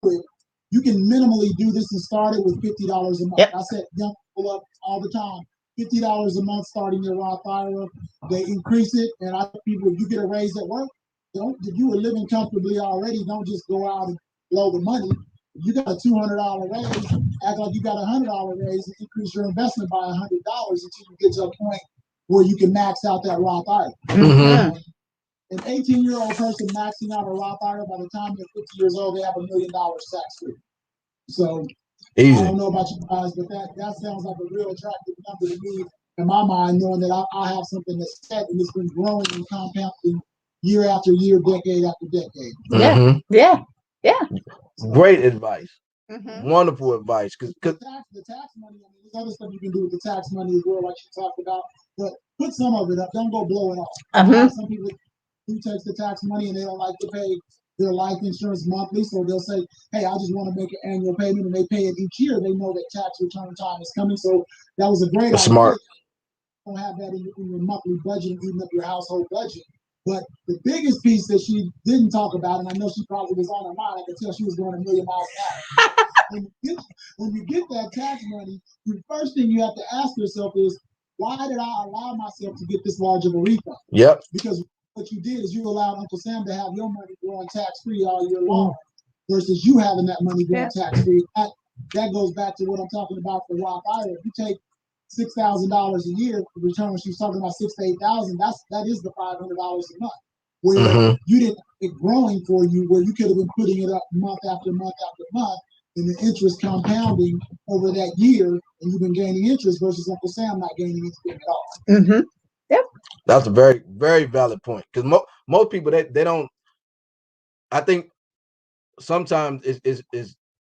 of it. You can minimally do this and start it with $50 a month. I set young people up all the time. $50 a month starting their Roth IRA. They increase it, and I tell people, if you get a raise at work, if you were living comfortably already, don't just go out and blow the money. If you got a $200 raise, act like you got a $100 raise and increase your investment by $100 until you get to a point where you can max out that Roth IRA. an 18-year-old person maxing out a Roth IRA, by the time they're 50 years old, they have $1 million tax-free. So easy. I don't know about you guys, but that sounds like a real attractive number to me in my mind, knowing that I have something that's set and it's been growing and compounding year after year, decade after decade. Mm-hmm. Yeah. Great advice. Mm-hmm. Wonderful advice. Because the tax money, I mean, there's other stuff you can do with the tax money as well, like you talked about. But put some of it up. Don't go blow it off. Some people who takes the tax money and they don't like to pay their life insurance monthly, so they'll say, "Hey, I just want to make an annual payment," and they pay it each year. They know that tax return time is coming, so that was a great idea. Smart. Don't have that in your monthly budget and eating up your household budget. But the biggest piece that she didn't talk about, and I know she probably was on her mind, I could tell she was going a million miles an hour. When you get that tax money, the first thing you have to ask yourself is, why did I allow myself to get this large of a refund? Yep. Because what you did is you allowed Uncle Sam to have your money growing tax-free all year long versus you having that money growing tax-free. That goes back to what I'm talking about for Roth IRA. If you take $6,000 a year return, she's talking about $6,000 to $8,000, that is the $500 a month. Where you didn't get growing for you, where you could have been putting it up month after month after month, and the interest compounding over that year, and you've been gaining interest versus Uncle Sam not gaining anything at all. Mm-hmm. Yep. That's a very, very valid point. Because most people, they don't, I think sometimes is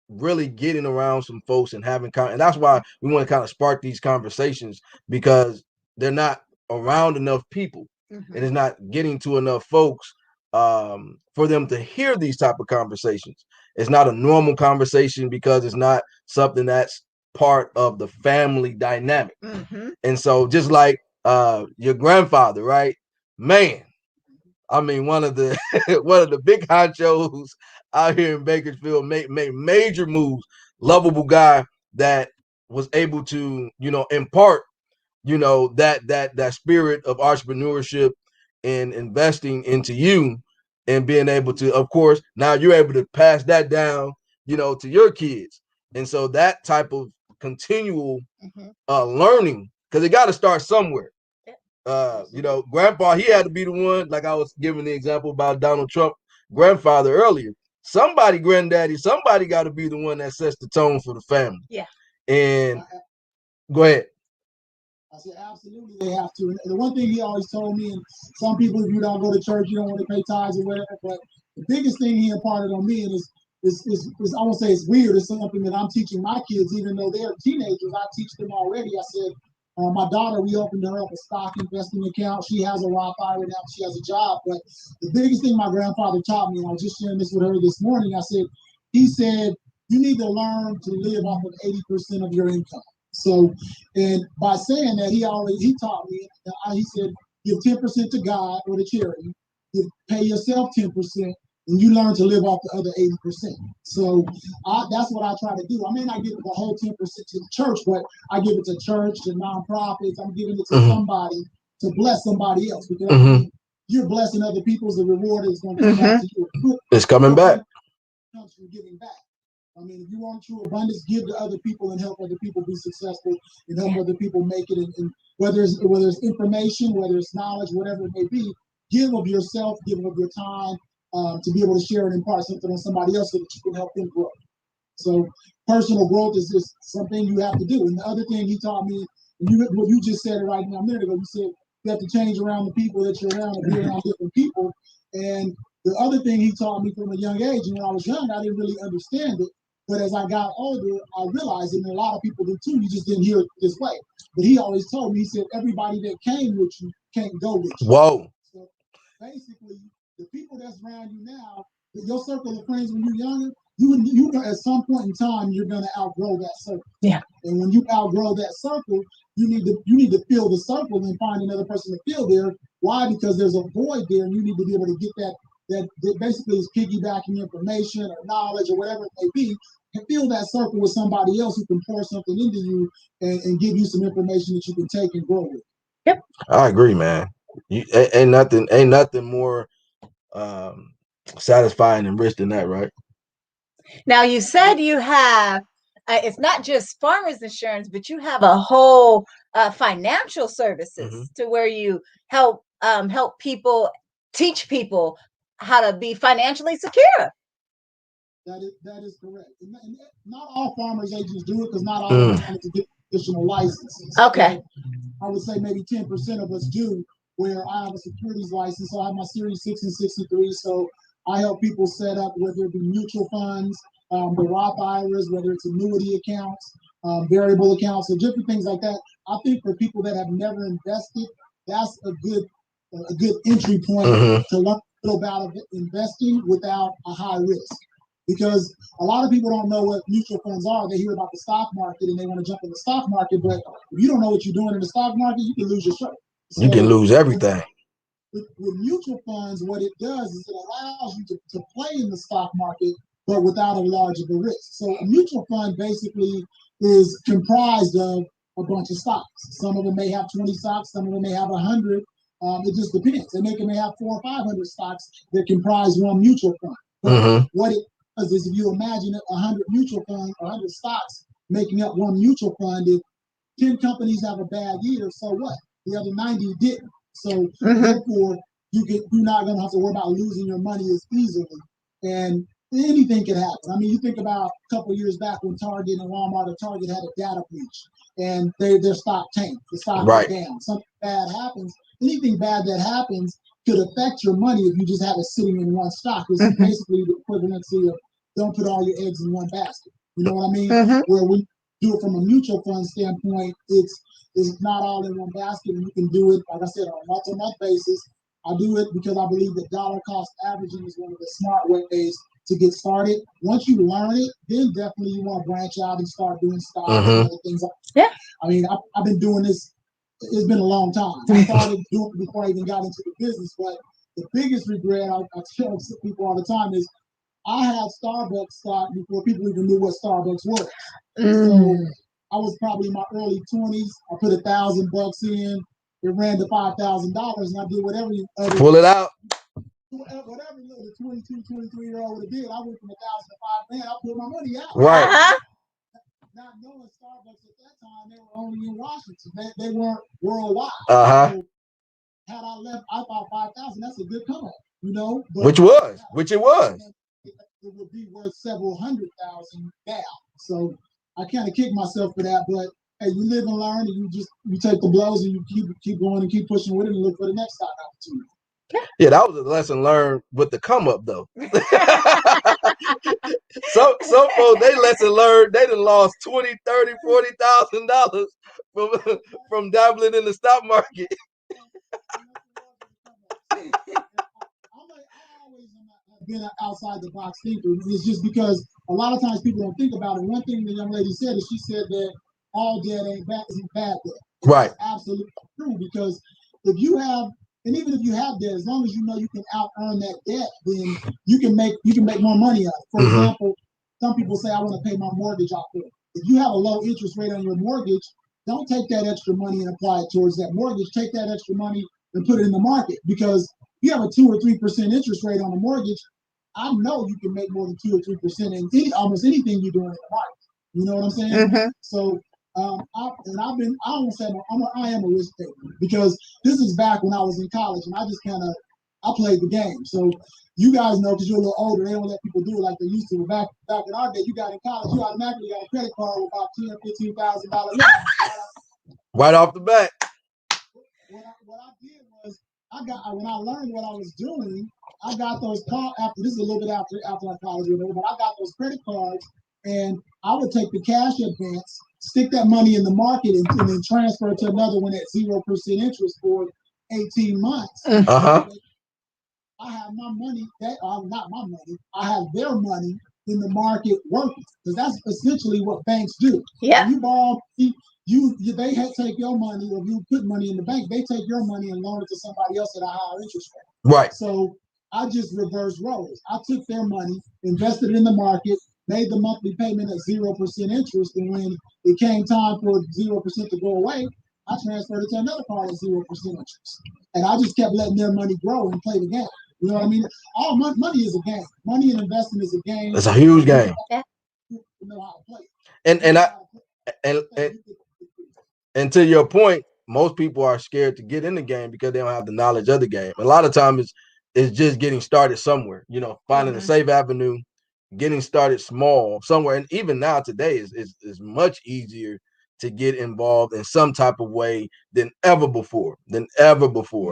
really getting around some folks and having, and that's why we want to kind of spark these conversations, because they're not around enough people, and it's not getting to enough folks for them to hear these type of conversations. It's not a normal conversation because it's not something that's part of the family dynamic. And so just like your grandfather, right? Man, I mean, one of the big honchos out here in Bakersfield made major moves. Lovable guy that was able to, impart, that spirit of entrepreneurship and investing into you, and being able to, of course, now you're able to pass that down, to your kids. And so that type of continual learning, because it got to start somewhere. Grandpa, he had to be the one, like I was giving the example about Donald Trump grandfather earlier. Somebody got to be the one that sets the tone for the family. Yeah. And go ahead. I said, absolutely, they have to. And the one thing he always told me, and some people, if you don't go to church, you don't want to pay tithes or whatever, but the biggest thing he imparted on me, and is I won't say it's weird, it's something that I'm teaching my kids, even though they're teenagers, I teach them already. I said, my daughter, we opened her up a stock investing account. She has a Roth IRA now, she has a job. But the biggest thing my grandfather taught me, and I was just sharing this with her this morning, he said, you need to learn to live off of 80% of your income. So, and by saying that, he taught me, he said, give 10% to God or to charity, pay yourself 10%, and you learn to live off the other 80%. So that's what I try to do. I may not give the whole 10% to the church, but I give it to church, to nonprofits. I'm giving it to somebody to bless somebody else, because you're blessing other people. The reward is going to come back to you. It's coming back. It comes from giving back. I mean, if you want true abundance, give to other people and help other people be successful and help other people make it. And whether it's information, whether it's knowledge, whatever it may be, give of yourself, give of your time to be able to share and impart something on somebody else so that you can help them grow. So personal growth is just something you have to do. And the other thing he taught me, what you just said right now a minute ago, you said you have to change around the people that you're around and be around different people. And the other thing he taught me from a young age, and when I was young, I didn't really understand it. But as I got older, I realized, and a lot of people do too, you just didn't hear it this way. But he always told me, he said, everybody that came with you can't go with you. Whoa. So basically, the people that's around you now, your circle of friends when you're younger, you at some point in time, you're going to outgrow that circle. Yeah. And when you outgrow that circle, you need to fill the circle and find another person to fill there. Why? Because there's a void there, and you need to be able to get that basically is piggybacking information or knowledge or whatever it may be, and fill that circle with somebody else who can pour something into you and give you some information that you can take and grow with. Yep. I agree, man. Ain't nothing more satisfying and rich than that, right? Now, you said you have, it's not just farmers insurance, but you have a whole financial services to where you help people teach people how to be financially secure. That is correct. And not all farmers agents do it because not all of them wanted to get additional licenses. Okay. I would say maybe 10% of us do, where I have a securities license. So I have my Series 6 and 63. So I help people set up, whether it be mutual funds, the Roth IRAs, whether it's annuity accounts, variable accounts, so different things like that. I think for people that have never invested, that's a good entry point to learn a little about investing without a high risk. Because a lot of people don't know what mutual funds are. They hear about the stock market and they want to jump in the stock market, but if you don't know what you're doing in the stock market, you can lose your shirt. So you can lose everything. With mutual funds, what it does is it allows you to play in the stock market, but without a large of a risk. So a mutual fund basically is comprised of a bunch of stocks. Some of them may have 20 stocks, some of them may have 100. It just depends. They may have 400 or 500 stocks that comprise one mutual fund. But what it does is, if you imagine 100 mutual funds, 100 stocks making up one mutual fund, if 10 companies have a bad year, so what? The other 90 didn't. So therefore, you're not going to have to worry about losing your money as easily. And anything can happen. I mean, you think about a couple of years back when Target and Walmart or Target had a data breach and their stock tanked. The stock went down. Something bad happens. Anything bad that happens could affect your money if you just have it sitting in one stock. It's basically the equivalency of don't put all your eggs in one basket. You know what I mean? Where we do it from a mutual fund standpoint, it's not all in one basket, and you can do it, like I said, on a month-to-month basis. I do it because I believe that dollar cost averaging is one of the smart ways to get started. Once you learn it, then definitely you want to branch out and start doing stocks and other things. I mean, I've been doing this. It's been a long time. I started doing it before I even got into the business. But the biggest regret I tell people all the time is I had Starbucks stock before people even knew what Starbucks was. So I was probably in my early 20s. I put $1,000 in. It ran to $5,000, and I did whatever. Pull it out. Whatever the 22, 23-year-old would have did. I went from 1,000 to 5,000. I pulled my money out. Right. Not knowing Starbucks at that time, they were only in Washington. They weren't worldwide. So had I left, I thought 5,000. That's a good come up, you know. But which it was. It would be worth several $100,000 now. So I kind of kicked myself for that. But hey, you live and learn, and you take the blows, and you keep going and keep pushing with it, and look for the next stock opportunity. Yeah, that was a lesson learned with the come up though. Some folks, they lesson learned, they done lost $20,000, $30,000, $40,000 from dabbling in the stock market. I always have been an outside the box thinker. It's just because a lot of times people don't think about it. One thing the young lady said is she said that all debt isn't bad debt. Right. That's absolutely true, because if you have, and even if you have debt, as long as you know you can out earn that debt, then you can make more money out of it. For example, some people say, I want to pay my mortgage off there. If you have a low interest rate on your mortgage, don't take that extra money and apply it towards that mortgage. Take that extra money and put it in the market, because if you have a 2 or 3% interest rate on a mortgage, I know you can make more than 2 or 3% in almost anything you're doing in the market. You know what I'm saying? So I am a risk taker, because this is back when I was in college, and I played the game. So you guys know, because you're a little older, they don't let people do it like they used to. But back in our day, you got in college, you automatically got a credit card with about $10,000, $15,000. Right off the bat. What I did was, when I learned what I was doing, I got those cards this is a little bit after I college, but I got those credit cards, and I would take the cash advance, stick that money in the market, and then transfer it to another one at 0% interest for 18 months. I have my money, not my money, I have their money in the market working, because that's essentially what banks do. Yeah. When you borrow, they take your money, or if you put money in the bank, they take your money and loan it to somebody else at a higher interest rate. Right. So I just reversed roles. I took their money, invested it in the market, made the monthly payment at 0% interest, and when it came time for 0% to go away, I transferred it to another part at 0% interest. And I just kept letting their money grow and play the game. You know what I mean? All money is a game. Money and investing is a game. It's a huge game. You know how to play it. And to your point, most people are scared to get in the game because they don't have the knowledge of the game. A lot of times is just getting started somewhere, finding a safe avenue, getting started small somewhere. And even now today is much easier to get involved in some type of way than ever before.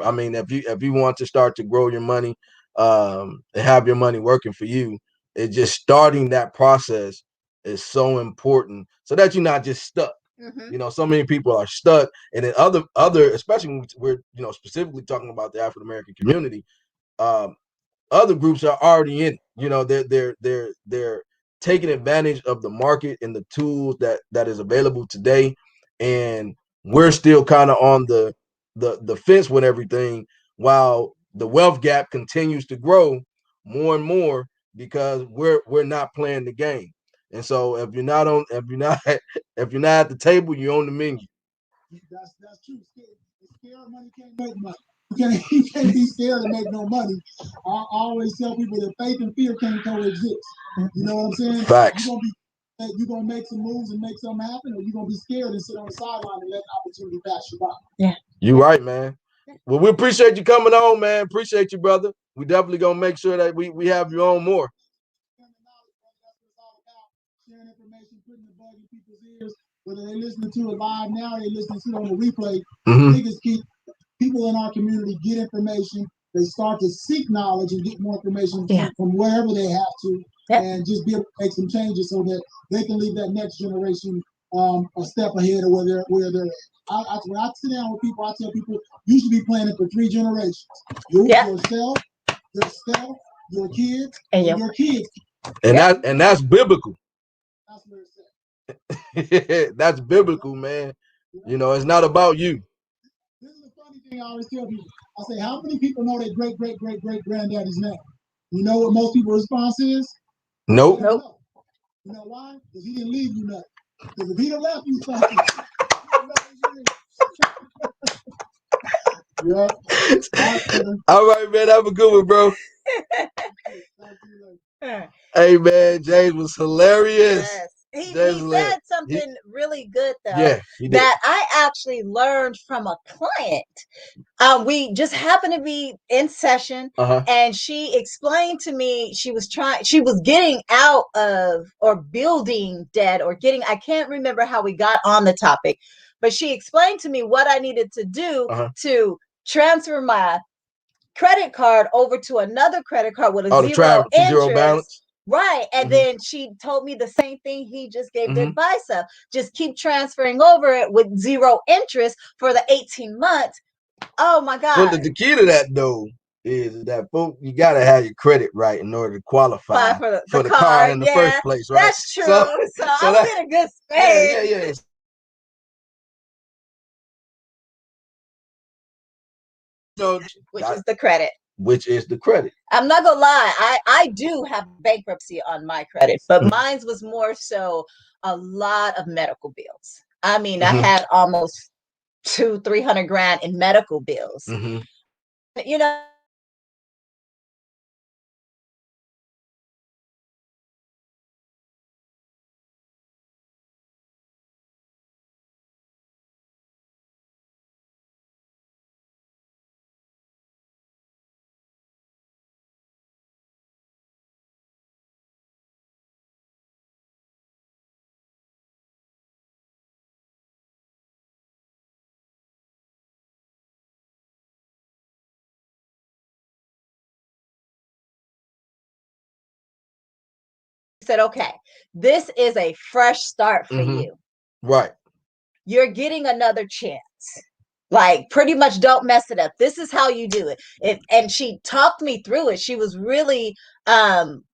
I mean, if you want to start to grow your money, and have your money working for you, it's just starting that process is so important so that you're not just stuck. So many people are stuck, and then other, especially when we're specifically talking about the African American community, other groups are already in it. They're taking advantage of the market and the tools that is available today, and we're still kind of on the fence with everything, while the wealth gap continues to grow more and more because we're not playing the game. And so if you're not at the table, you're on the menu. That's true. Scared money can't make money. You can't be scared to make no money. I always tell people that faith and fear can't coexist. You know what I'm saying? Facts. You're gonna make some moves and make something happen, or you're gonna be scared and sit on the sideline and let the opportunity pass you by. Yeah. You're right, man. Well, we appreciate you coming on, man. Appreciate you, brother. We definitely gonna make sure that we have you on more. Sharing information, putting the bug in people's ears, whether they're listening to it live now or they're listening to it on the replay. Biggest key, people in our community get information. They start to seek knowledge and get more information from wherever they have to, and just be able to make some changes so that they can leave that next generation a step ahead of where they're at. When I sit down with people, I tell people you should be planning for 3 generations: yourself, your kids, and your kids. And that's biblical. That's what it says. That's biblical, man. It's not about you. This is the funny thing I always tell people. I say, how many people know their great granddaddy's name? You know what most people's response is? Nope. You know why? Because he didn't leave you nothing. Because if he'd have left you something, All right, man. Have a good one, bro. Hey, man, James was hilarious. Yes. He said something really good, though, that I actually learned from a client. We just happened to be in session, and she explained to me she was getting out of or building debt or I can't remember how we got on the topic, but she explained to me what I needed to do to transfer my credit card over to another credit card with a zero interest. Right. And then she told me the same thing he just gave the advice of. Just keep transferring over it with zero interest for the 18 months. Oh, my God. Well, the key to that, though, is that you got to have your credit right in order to qualify for the card in the first place, right? That's true. So I'm in a good space. Yeah. So, which is the credit. I'm not gonna lie, I do have bankruptcy on my credit, but mine was more so a lot of medical bills. I mean, I had almost 200-300 grand in medical bills. Said, okay, this is a fresh start for you. Right. You're getting another chance. Like, pretty much don't mess it up. This is how you do it. And she talked me through it. She was really,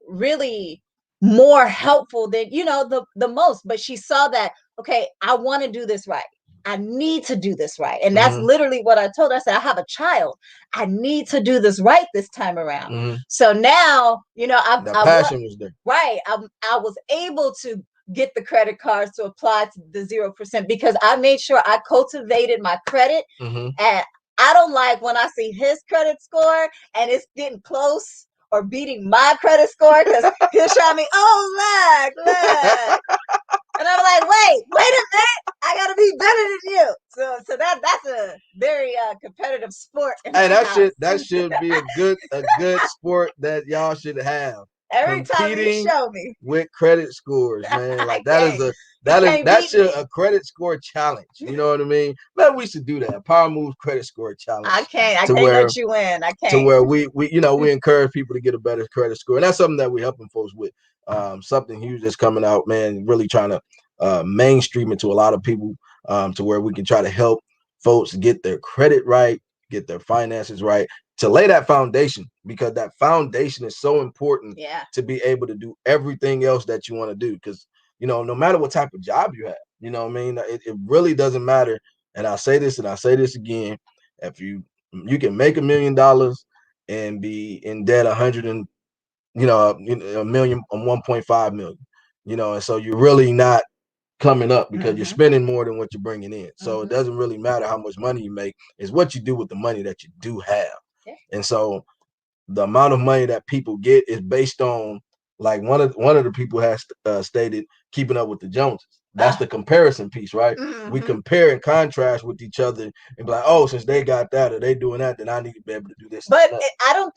really more helpful than, the most. But she saw that, okay, I want to do this right. I need to do this right. And that's literally what I told her. I said, I have a child. I need to do this right this time around. So now, the passion was there. Right. I was able to get the credit cards to apply to the 0% because I made sure I cultivated my credit. And I don't like when I see his credit score and it's getting close or beating my credit score because he'll show me, oh, look. And I'm like, wait a minute. I gotta be better than you. So that's a very competitive sport. Hey, that should be a good sport that y'all should have. Every time you show me with credit scores, man, like that's a credit score challenge. You know what I mean? Maybe we should do that. Power Moves credit score challenge. I can't let you win. I can't. To where we we encourage people to get a better credit score, and that's something that we're helping folks with. Something huge that's coming out, man. Really trying to mainstream it to a lot of people, to where we can try to help folks get their credit right, get their finances right, to lay that foundation, because that foundation is so important to be able to do everything else that you want to do. Because, no matter what type of job you have, you know what I mean? It really doesn't matter. And I say this and I say this again. If you can make $1 million and be in debt 100 and, a million, 1.5 million, and so you're really not coming up because you're spending more than what you're bringing in. So it doesn't really matter how much money you make. It's what you do with the money that you do have. Yeah. And so the amount of money that people get is based on, like one of the people has stated, keeping up with the Joneses. That's the comparison piece, right? We compare and contrast with each other and be like, oh, since they got that or they doing that, then I need to be able to do this. But I don't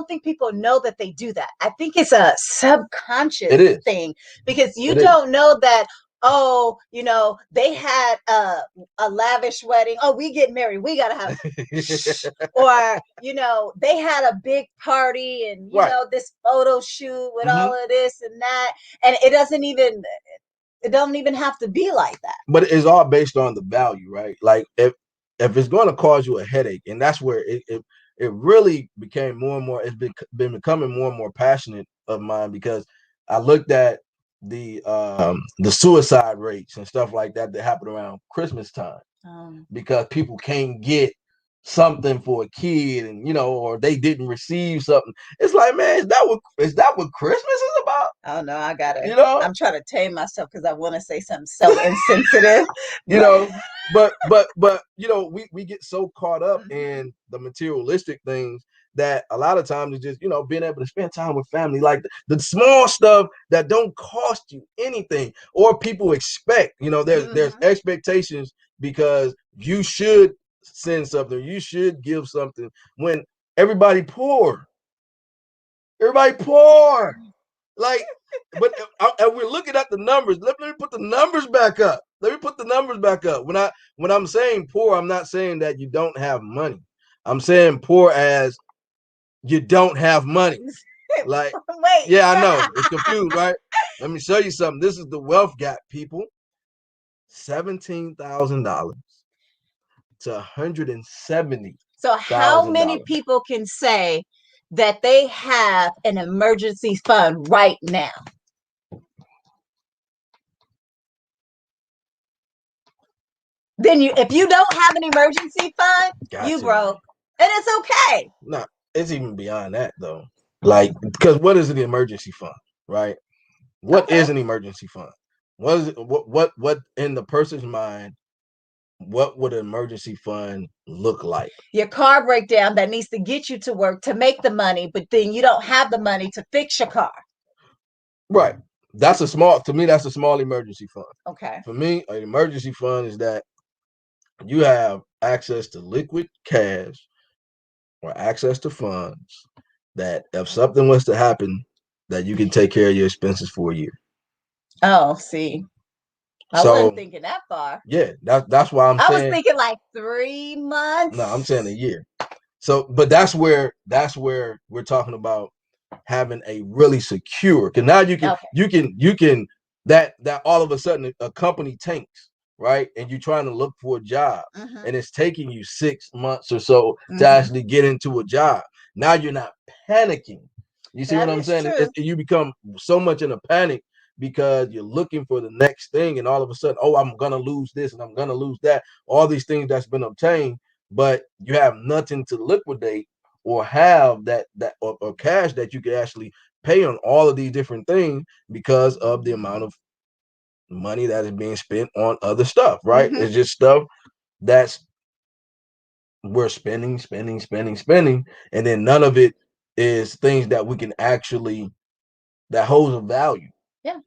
think people know that they do that. I think it's a subconscious thing, because you don't know that. Oh, they had a lavish wedding. Oh, we get married. We gotta have, or they had a big party and this photo shoot with all of this and that, and it don't even have to be like that. But it's all based on the value, right? Like if it's going to cause you a headache, and that's where it really became more and more. It's been becoming more and more passionate of mine, because I looked at the suicide rates and stuff like that happen around Christmas time, because people can't get something for a kid, and or they didn't receive something. It's like, man, is that what Christmas is about? Oh no, I gotta. I'm trying to tame myself because I want to say something so insensitive. But we get so caught up in the materialistic things that a lot of times it's just being able to spend time with family, like the small stuff that don't cost you anything, or people expect. There's expectations, because you should send something, you should give something, when everybody poor. Like, but and we're looking at the numbers. Let me put the numbers back up. When I'm saying poor, I'm not saying that you don't have money. I'm saying poor as you don't have money. Like, wait. Yeah, I know it's confused, right? Let me show you something. This is the wealth gap, people. $17,000 to $170,000. So how many people can say that they have an emergency fund right now? Then if you don't have an emergency fund, you broke, and it's okay. No, it's even beyond that though. Like, because what is an emergency fund, right? What is an emergency fund? What is it? What in the person's mind? What would an emergency fund look like? Your car breakdown that needs to get you to work to make the money, but then you don't have the money to fix your car. Right. That's a small emergency fund. Okay. For me, an emergency fund is that you have access to liquid cash or access to funds that if something was to happen, that you can take care of your expenses for a year. Oh, see. I wasn't thinking that far. Yeah, that's why I was thinking like 3 months. No, I'm saying a year. So, but that's where we're talking about having a really secure. Because now you can that all of a sudden a company tanks, right? And you're trying to look for a job, and it's taking you 6 months or so to actually get into a job. Now you're not panicking. You see what I'm saying? You become so much in a panic, because you're looking for the next thing, and all of a sudden, oh, I'm gonna lose this and I'm gonna lose that. All these things that's been obtained, but you have nothing to liquidate or have that or cash that you can actually pay on all of these different things, because of the amount of money that is being spent on other stuff, right? It's just stuff that's we're spending, and then none of it is things that we can actually that holds a value. Yeah.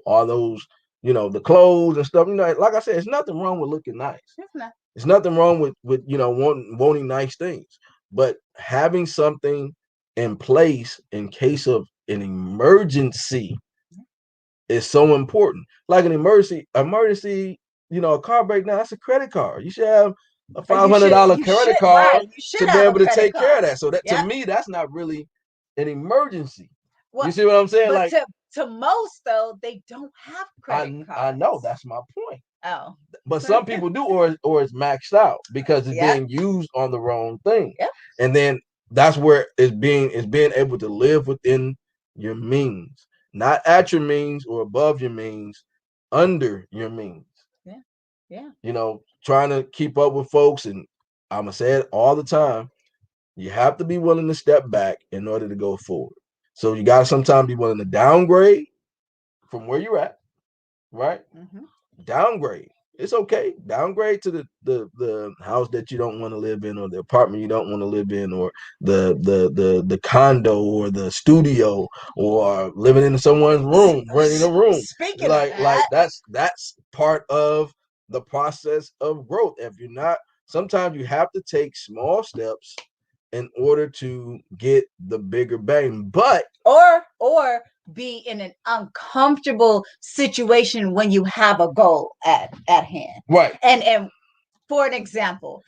All those, the clothes and stuff. Like I said, there's nothing wrong with looking nice. It's not. There's nothing wrong with wanting nice things, but having something in place in case of an emergency is so important. Like an emergency, a car breakdown, that's a credit card. You should have a $500 credit card to be able to take care of that. So that to me, that's not really an emergency. Well, you see what I'm saying? But like to most though, they don't have credit cards. I know, that's my point. Oh, but some people do, or it's maxed out because it's being used on the wrong thing. Yeah. And then that's where it's being able to live within your means, not at your means or above your means, under your means. Yeah. Yeah. Trying to keep up with folks, and I'm gonna say it all the time. You have to be willing to step back in order to go forward. So you got to sometimes be willing to downgrade from where you're at, right? Mm-hmm. Downgrade. It's okay. Downgrade to the house that you don't want to live in, or the apartment you don't want to live in, or the condo, or the studio, or living in someone's room, renting a room. Speaking like of that, that's part of the process of growth. If you're not, sometimes you have to take small steps in order to get the bigger bang, but or be in an uncomfortable situation when you have a goal at hand, right? And for an example,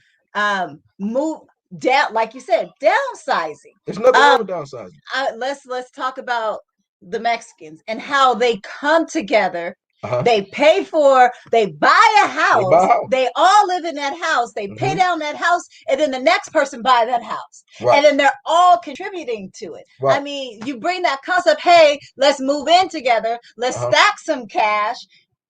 move down, like you said, downsizing. There's nothing wrong with downsizing. Let's talk about the Mexicans and how they come together. They pay for, they buy a house. They all live in that house. They pay down that house, and then the next person buy that house. Right. And then they're all contributing to it. Right. I mean, you bring that concept, hey, let's move in together. Let's stack some cash.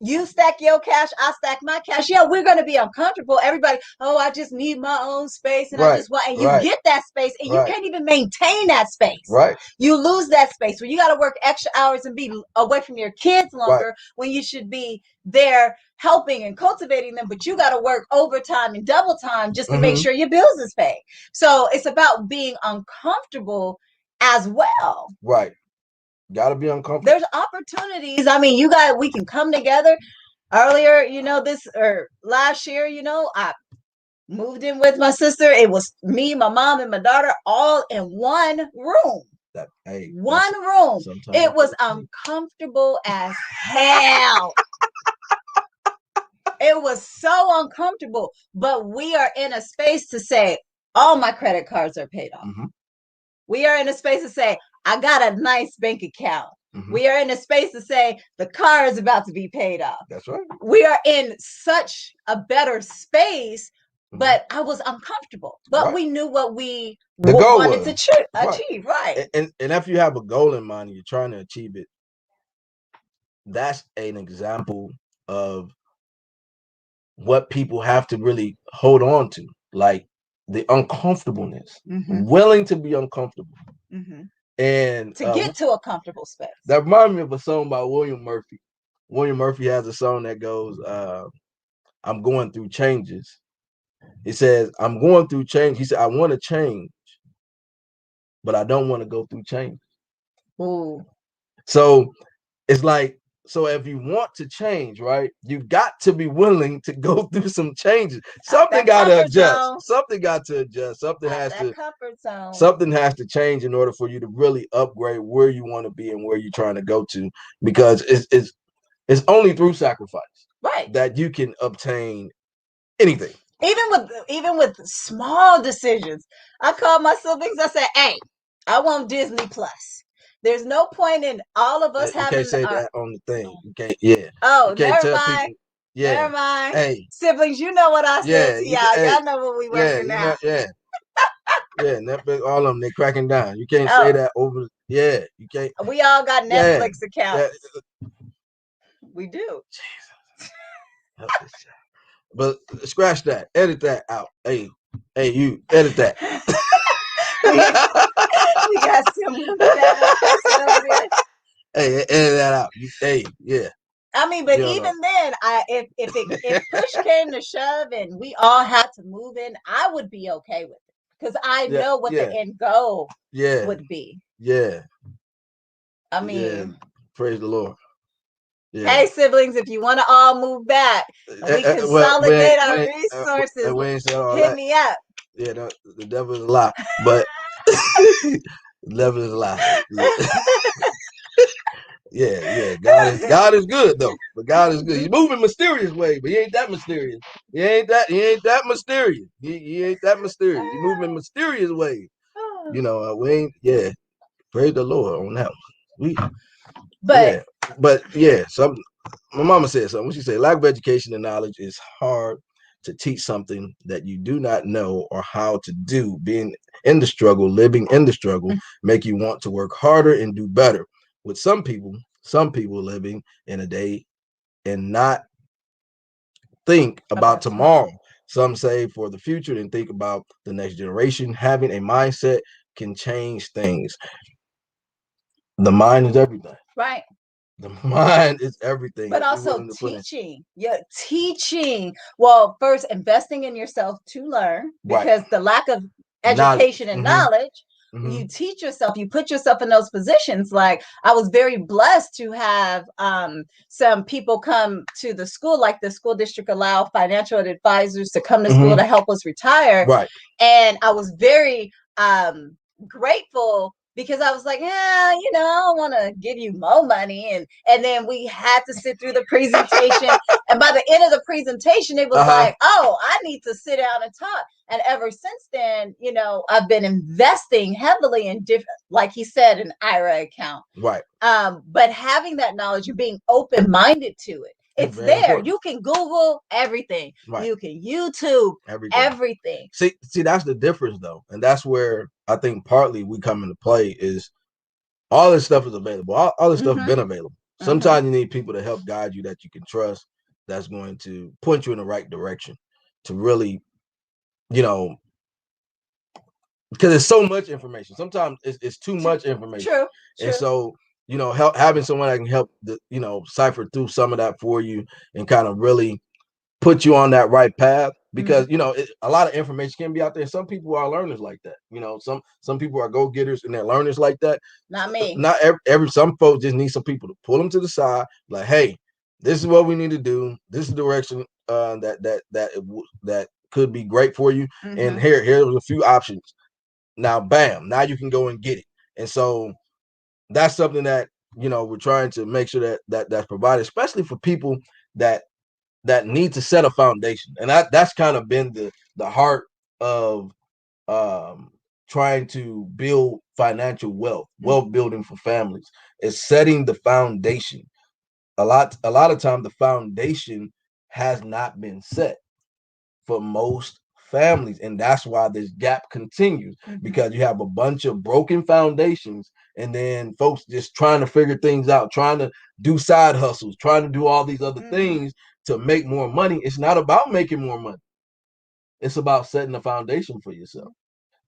You stack your cash, I stack my cash. Yeah, we're going to be uncomfortable. Everybody, I just need my own space. And I just want, and you get that space, and you can't even maintain that space. Right. You lose that space where you got to work extra hours and be away from your kids longer when you should be there helping and cultivating them. But you got to work overtime and double time just to make sure your bills is paid. So it's about being uncomfortable as well. Right. Got to be uncomfortable. There's opportunities. I mean, we can come together. Earlier, last year, I moved in with my sister. It was me, my mom, and my daughter all in one room. One room. It was uncomfortable as hell. It was so uncomfortable. But we are in a space to say, all my credit cards are paid off. We are in a space to say, I got a nice bank account. We are in a space to say the car is about to be paid off. That's right. We are in such a better space, but I was uncomfortable. But we knew what we wanted to achieve. Right. And if you have a goal in mind and you're trying to achieve it, that's an example of what people have to really hold on to, like the uncomfortableness, willing to be uncomfortable. And to get to a comfortable space. That reminds me of a song by William Murphy. William Murphy has a song that goes, I'm going through changes. He says, I'm going through change. He said, I want to change, but I don't want to go through change. Ooh. So it's like, so if you want to change, right, you've got to be willing to go through some changes. Something got to adjust. Something got to adjust. Something has to comfort zone. Something has to change in order for you to really upgrade where you want to be and where you're trying to go to, because it's only through sacrifice, right, that you can obtain anything. Even with small decisions. I called my siblings. I said, "Hey, I want Disney Plus." There's no point in all of us having. You can't say that on the thing. You can't. Yeah. Oh, never mind. Yeah. Never mind. Hey, siblings, you know what I said to y'all. Y'all know what we working now. Yeah. Netflix, all of them, they cracking down. You can't say that over. Yeah, you can't. We all got Netflix accounts. Yeah. We do. Jesus. But scratch that. Edit that out. Hey, you edit that. We got some over there. Hey, edit that out. Yeah. I mean, but even then, if push came to shove and we all had to move in, I would be okay with it because I know what the end goal would be. Yeah. I mean, praise the Lord. Yeah. Hey, siblings, if you want to all move back and we consolidate our resources, hit me up. Yeah, the devil is a lie, but the devil is a lie. Yeah. God is good though. But God is good. He's moving mysterious way, but he ain't that mysterious. He ain't that mysterious. He ain't that mysterious. He's moving mysterious way. We ain't. Yeah, praise the Lord on that one. My mama said something. What she said, lack of education and knowledge is hard to teach something that you do not know or how to do. Being in the struggle, living in the struggle, make you want to work harder and do better. With some people living in a day and not think about tomorrow. Some save for the future and think about the next generation. Having a mindset can change things. The mind is everything. Right. The mind is everything. But also teaching. Yeah, teaching. Well, first investing in yourself to learn, because the lack of education and knowledge, you teach yourself, you put yourself in those positions. Like, I was very blessed to have some people come to the school, like the school district allow financial advisors to come to school to help us retire. Right. And I was very grateful, because I was like, I don't want to give you more money. And then we had to sit through the presentation. And by the end of the presentation, it was like, oh, I need to sit down and talk. And ever since then, I've been investing heavily in different, like he said, an IRA account. Right. But having that knowledge, you're being open-minded to it. It's there. Important. You can Google everything. Right. You can YouTube everything. See, that's the difference, though. And that's where I think partly we come into play is all this stuff is available. All this stuff been available. Sometimes you need people to help guide you that you can trust, that's going to point you in the right direction to really, because there's so much information. Sometimes it's too much information. True. And so, having someone that can help cipher through some of that for you and kind of really put you on that right path, because a lot of information can be out there. Some people are learners like that. Some people are go-getters and they're learners like that. Not me. Not some folks just need some people to pull them to the side, like, hey, this is what we need to do. This is the direction that could be great for you. And here's a few options. Now, bam, now you can go and get it. And so that's something that we're trying to make sure that's provided, especially for people that need to set a foundation. And that's kind of been the heart of trying to build financial wealth building for families, is setting the foundation. A lot of time the foundation has not been set for most families, and that's why this gap continues, because you have a bunch of broken foundations, and then folks just trying to figure things out, trying to do side hustles, trying to do all these other things to make more money. It's not about making more money. It's about setting the foundation for yourself,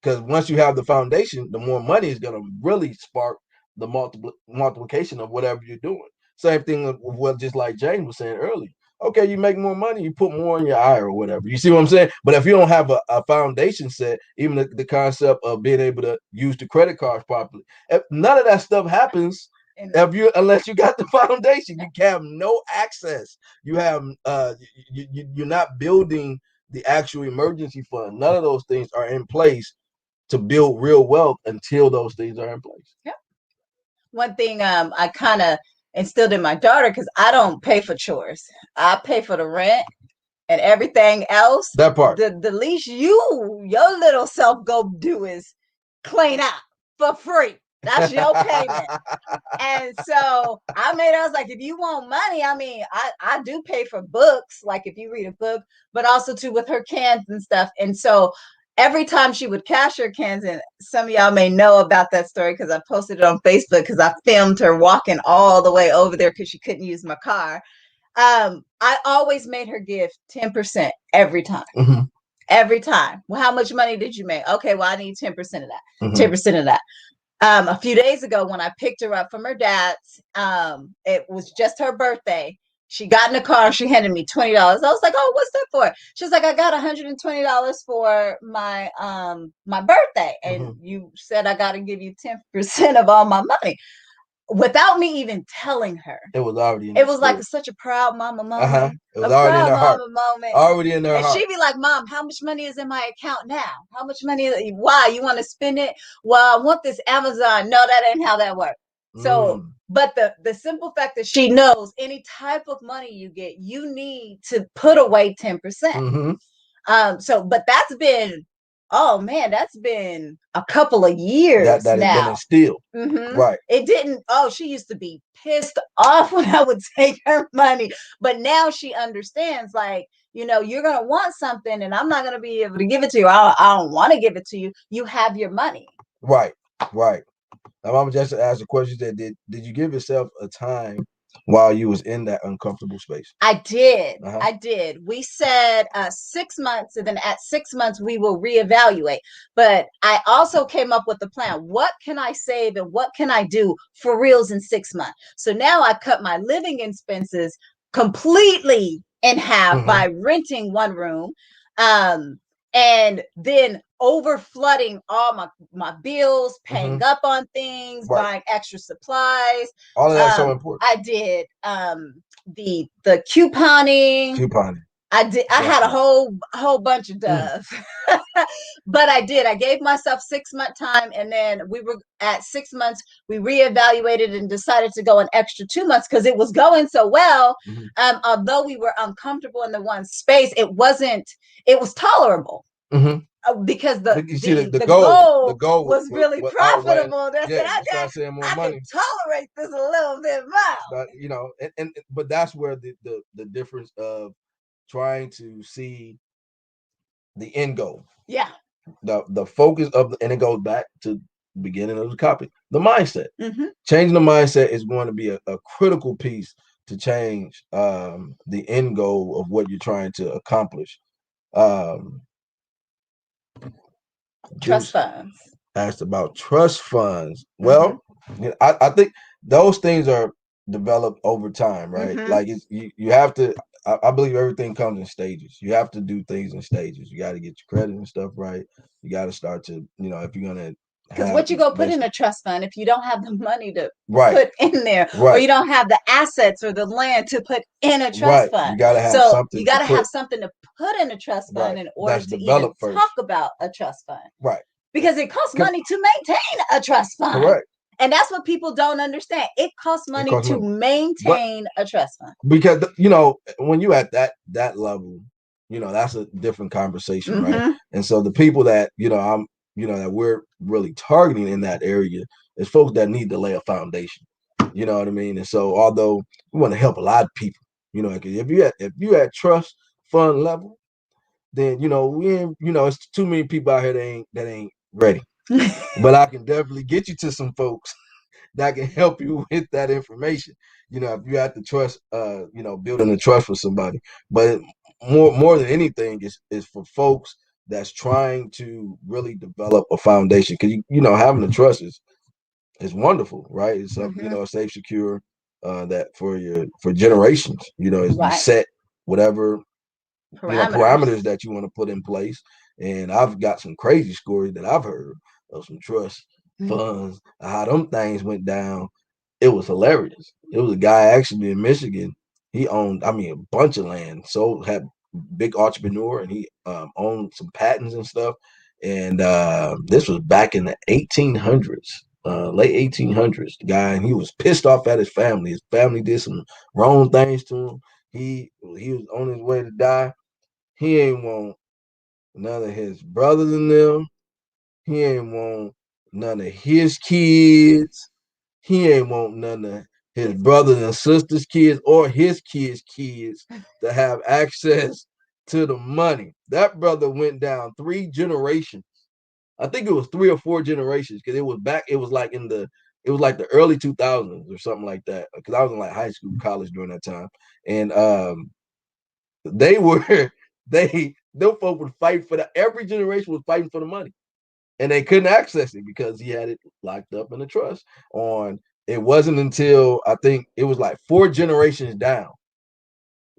because once you have the foundation, the more money is going to really spark the multiplication of whatever you're doing. Same thing with what, just like James was saying earlier. Okay, you make more money, you put more in your IRA or whatever. You see what I'm saying? But if you don't have a foundation set, even the concept of being able to use the credit cards properly, none of that stuff happens unless you got the foundation. You have no access. You have you're not building the actual emergency fund. None of those things are in place to build real wealth until those things are in place. Yeah. One thing I kind of instilled in my daughter, because I don't pay for chores. I pay for the rent and everything else. That part. The least your little self go do is clean up for free. That's your payment. And so I was like, if you want money, I do pay for books, like if you read a book, but also too with her cans and stuff. And so every time she would cash her cans, and some of y'all may know about that story because I posted it on Facebook, because I filmed her walking all the way over there because she couldn't use my car. I always made her give 10% every time. Every time. Well, how much money did you make? Okay, well, I need 10% of that. 10% of that. A few days ago, when I picked her up from her dad's, it was just her birthday. She got in the car and she handed me $20. I was like, oh, what's that for? She was like, I got $120 for my my birthday. And you said I got to give you 10% of all my money. without me even telling her. It was already. It was like such a proud mama moment. It was already in her heart. Moment. Already in her heart. And she'd be like, "Mom, how much money is in my account now? How much money? Why you want to spend it? Well, I want this Amazon." No, that ain't how that works. So, but the simple fact that she knows any type of money you get, you need to put away 10%. So, but that's been, oh man, that's been a couple of years that now. Has been instilled. Right. It didn't. Oh, she used to be pissed off when I would take her money, but now she understands. Like, you know, you're gonna want something, and I'm not gonna be able to give it to you. I don't want to give it to you. You have your money. Right. Right. My mama just asked a question that did you give yourself a time while you was in that uncomfortable space? I did. I did. We said 6 months, and then at 6 months we will reevaluate. But I also came up with a plan. What can I save and what can I do for reals in 6 months? So now I cut my living expenses completely in half by renting one room. And then over flooding all my bills, paying up on things, buying extra supplies. All of that's so important. I did the couponing. I did. I had a whole bunch of stuff, but I did. I gave myself 6 month time, and then we were at 6 months. We reevaluated and decided to go an extra 2 months because it was going so well. Although we were uncomfortable in the one space, it wasn't. It was tolerable. Because the goal was really profitable. That's I can tolerate this a little bit more. You know, but that's where the difference of trying to see the end goal. Yeah. The focus of and it goes back to the beginning of the copy. The mindset. Changing the mindset is going to be a critical piece to change the end goal of what you're trying to accomplish. Trust funds. Asked about trust funds. Well, I think those things are developed over time, right? Like you have to. I believe everything comes in stages. You have to do things in stages. You got to get your credit and stuff right. You got to start to, you know, if you're gonna. Because what you go put in a trust fund if you don't have the money to put in there, or you don't have the assets or the land to put in a trust fund. You gotta have something. You got to have something to put in a trust fund in order to even talk about a trust fund. Right. Because it costs money to maintain a trust fund. Correct. And that's what people don't understand. It costs money to maintain a trust fund. Because, you know, when you at that level, you know, that's a different conversation, right? And so the people that, you know, that we're really targeting in that area is folks that need to lay a foundation. You know what I mean? And so although we want to help a lot of people, you know, if you at trust fund level, then, you know, it's too many people out here that ain't ready. But I can definitely get you to some folks that can help you with that information. You know, if you have to trust, you know, building a trust for somebody. But more than anything is for folks that's trying to really develop a foundation. Because you know, having a trust is wonderful, right? It's something, you know, safe, secure, that for generations. You know, you set whatever parameters that you want to put in place. And I've got some crazy stories that I've heard of some trust funds, how them things went down. It was hilarious. It was a guy actually in Michigan. He owned, a bunch of land. So had big entrepreneur, and he owned some patents and stuff. And this was back in the 1800s, late 1800s. The guy, and he was pissed off at his family. His family did some wrong things to him. He was on his way to die. He ain't want none of his brothers in them. He ain't want none of his kids. He ain't want none of his brothers and sisters' kids or his kids' kids to have access to the money. That brother went down 3 generations. I think it was 3 or 4 generations, because it was like the early 2000s or something like that. Because I was in like high school, college during that time, and them folk would fight for every generation was fighting for the money, and they couldn't access it because he had it locked up in a trust. It wasn't until I think it was like 4 generations down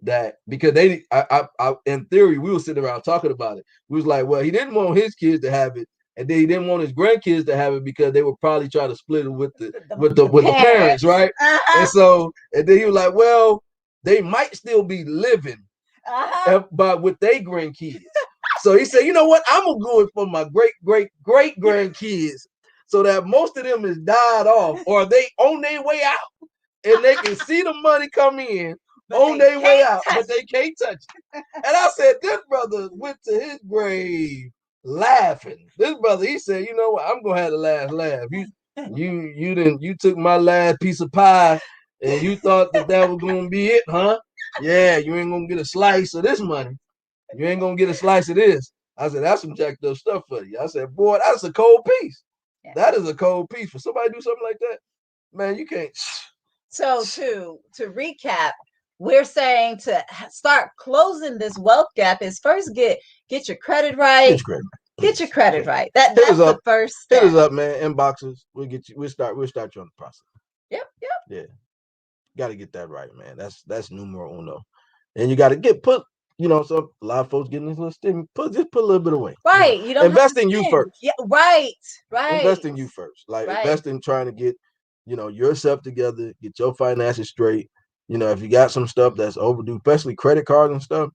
that, because I in theory, we were sitting around talking about it. We was like, well, he didn't want his kids to have it, and then he didn't want his grandkids to have it because they would probably try to split it with the parents, right? And so, and then he was like, well, they might still be living, but with their grandkids. So he said, you know what? I'm gonna go it for my great grandkids, so that most of them is died off or they on their way out, and they can see the money come in on their way out, but they can't touch it. And I said, this brother went to his grave laughing. This brother, he said, you know what? I'm gonna have the last laugh. You took my last piece of pie, and you thought that was gonna be it, huh? Yeah, you ain't gonna get a slice of this money. You ain't gonna get a slice of this. I said, that's some jacked up stuff for you. I said, boy, that's a cold piece. Yeah. That is a cold piece. For somebody to do something like that, man, you can't. So to recap, we're saying to start closing this wealth gap is first get your credit right. Get your credit right. That's the first step. Hit us up, man. Inboxes. We'll get you. We'll start you on the process. Yep. Yeah. Got to get that right, man. That's numero uno. And you got to put. You know, so a lot of folks getting this little stimmy. Just put a little bit away. Right. You don't invest in you first. Yeah. Right. Invest in you first. Like invest in trying to get, yourself together, get your finances straight. If you got some stuff that's overdue, especially credit cards and stuff,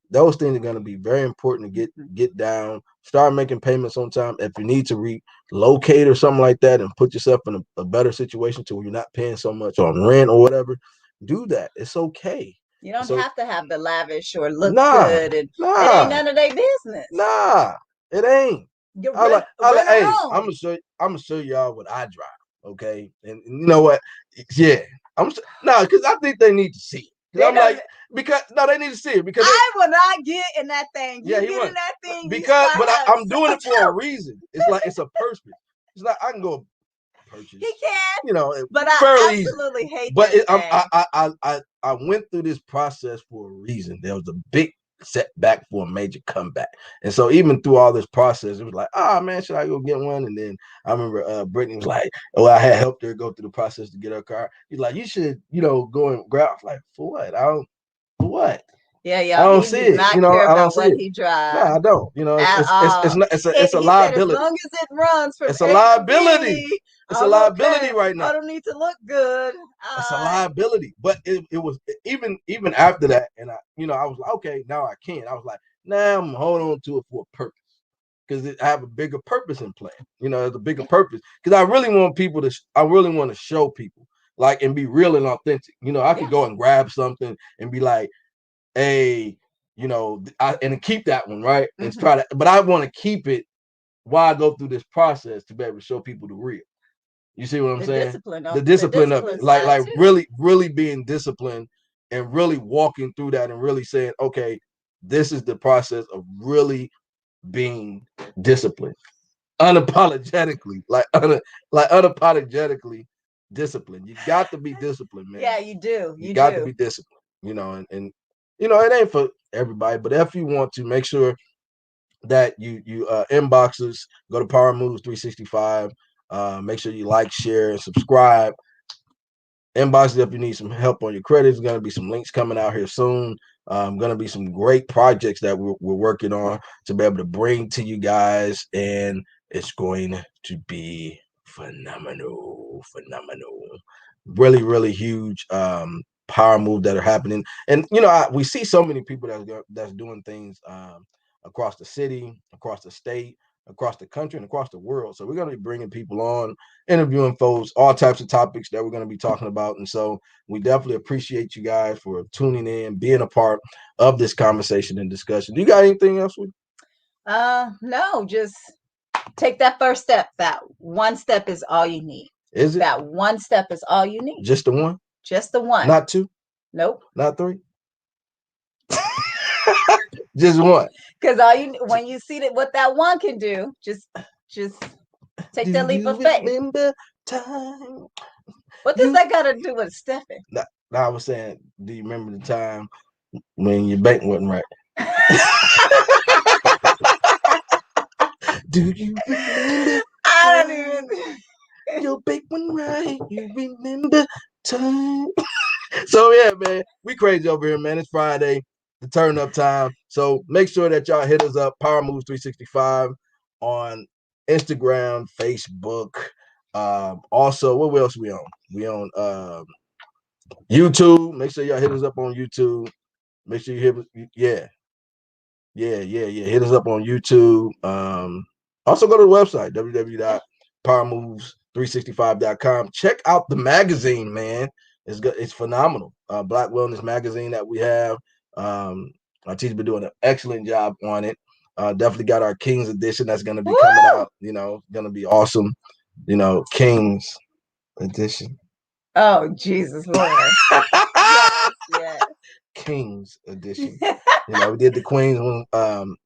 those things are going to be very important to get down. Start making payments on time. If you need to relocate or something like that and put yourself in a better situation to where you're not paying so much on rent or whatever, do that. It's okay. You don't have to have the lavish or look good, and it ain't none of their business. Nah, it ain't. Hey, I'm gonna show y'all what I drive, okay? And you know what? Yeah, because I think they need to see it. I'm like, because they need to see it because I will not get in that thing. You get in that thing I'm doing it for a reason. It's like it's a purpose. It's like I can go purchase. He can, but I absolutely hate. But I went through this process for a reason. There was a big setback for a major comeback, and so even through all this process, it was like, man, should I go get one? And then I remember Brittany was like, I had helped her go through the process to get her car. He's like, you should, go and grab. I was like, for what? For what? Yeah, I don't see it. I don't see it. He drives. No, I don't. It's a liability. As long as it runs from it's a liability. It's a liability right now. I don't need to look good. It's a liability. But it was even after that, and I was like, okay, now I can. I was like, now I'm holding on to it for a purpose. Because I have a bigger purpose in play. There's a bigger purpose. Because I really want to show people, like, and be real and authentic. I could go and grab something and be like, hey, and keep that one, right? And try to, but I want to keep it while I go through this process to be able to show people the real. You see what I'm saying? The discipline of it. Like really being disciplined and really walking through that and really saying, okay, this is the process of really being disciplined. Unapologetically, unapologetically disciplined. You got to be disciplined, man. Yeah, you do. You got to be disciplined, and it ain't for everybody, but if you want to, make sure that you inbox us, go to Power Moves 365. Make sure you like, share, and subscribe. Inbox if you need some help on your credit. There's going to be some links coming out here soon. Going to be some great projects that we're working on to be able to bring to you guys, and it's going to be phenomenal. Really, really huge power move that are happening. And we see so many people that's doing things across the city, across the state, across the country, and across the world. So we're going to be bringing people on, interviewing folks, all types of topics that we're going to be talking about. And so we definitely appreciate you guys for tuning in, being a part of this conversation and discussion. Do you got anything else? No, just take that first step. That one step is all you need. Is it? That one step is all you need. Just the one? Just the one. Not two? Nope. Not three? Just one. Because when you see what that one can do, just take that leap of faith. Remember time? What does that got to do with Stephen? I was saying, do you remember the time when your bank wasn't right? Do you remember? I don't even. Your bank wasn't right. You remember time? So yeah, man, we crazy over here, man. It's Friday, the turn up time. So make sure that y'all hit us up, Power Moves 365 on Instagram, Facebook. Also, what else we on? We on YouTube. Make sure y'all hit us up on YouTube. Make sure you hit, hit us up on YouTube. Also go to the website, www.powermoves365.com. Check out the magazine, man. It's phenomenal. Black Wellness magazine that we have. Our team's been doing an excellent job on it. Definitely got our Kings edition that's going to be coming out. You know, going to be awesome. You know, Kings edition. Oh, Jesus Lord. yes. Kings edition. You know, we did the Queens one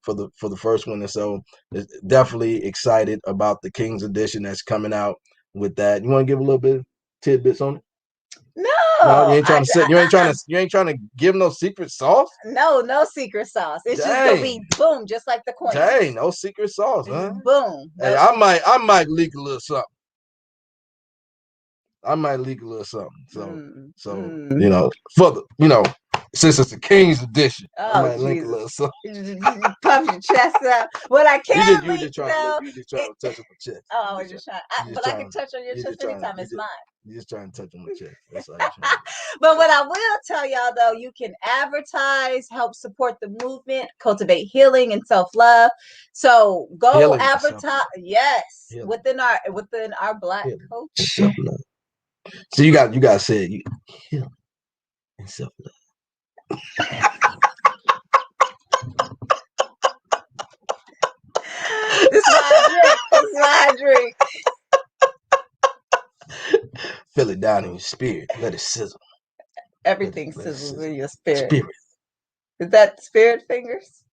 for the first one, and so definitely excited about the Kings edition that's coming out with that. You want to give a little bit of tidbits on it? No, you ain't trying you ain't trying to give no secret sauce. No secret sauce. It's just gonna be boom, just like the Queen. Dang, no secret sauce, huh? Boom. Hey, I might leak a little something. So you know, since it's a King's edition, I might link a little something. Puff your chest up. What I can't you just trying to touch on my chest. Oh, I was just trying. But I can touch on your chest anytime. It's mine. You're just trying to touch on my chest. That's all you're trying to do. But what I will tell y'all though, you can advertise, help support the movement, cultivate healing and self-love. So go advertise. Yes, within our Black culture. So you got to say it. Healing and self-love. This is my drink. Feel it down in your spirit. Let it sizzle. Everything sizzles in your spirit. Is that spirit fingers?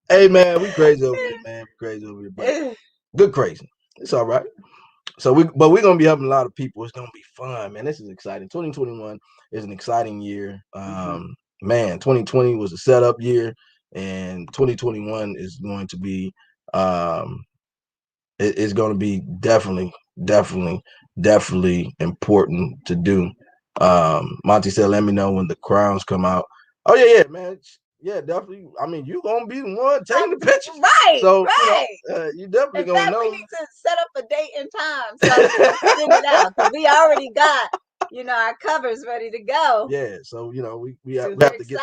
Hey man, we crazy over here, man. We crazy over here, but good crazy. It's all right. So we're gonna be helping a lot of people. It's gonna be fun, man. This is exciting. 2021 is an exciting year. Man, 2020 was a setup year, and 2021 is going to be it's going to be definitely important to do. Monty said, "Let me know when the crowns come out." Oh yeah, man. Yeah, definitely. I mean, you gonna be the one taking the picture, right? So right. You definitely gonna know. We need to set up a date and time so we can send it out because we already got our covers ready to go. Yeah, so we have to get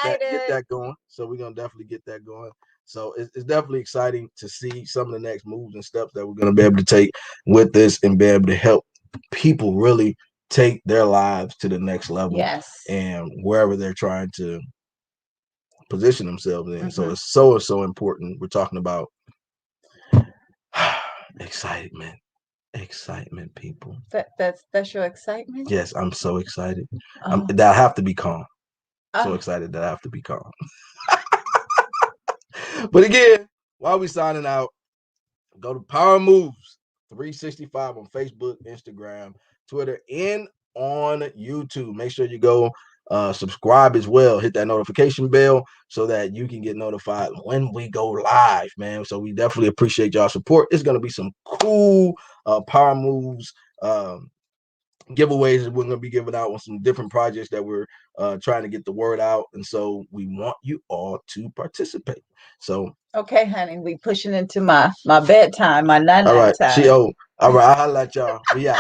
that going. So we're gonna definitely get that going. So it's definitely exciting to see some of the next moves and steps that we're gonna be able to take with this and be able to help people really take their lives to the next level. Yes, and wherever they're trying to position themselves in. So it's so important. We're talking about excitement, people. That's your excitement. Yes, I'm so excited. That I have to be calm. So excited that I have to be calm. But again, while we signing out, go to Power Moves 365 on Facebook, Instagram, Twitter, and on YouTube. Make sure you go subscribe as well. Hit that notification bell so that you can get notified when we go live, man. So we definitely appreciate y'all support. It's going to be some cool Power Moves giveaways that we're going to be giving out on some different projects that we're trying to get the word out. And so we want you all to participate. So okay, honey, we pushing into my bedtime, my night time. All right, all right, I'll let y'all. We out.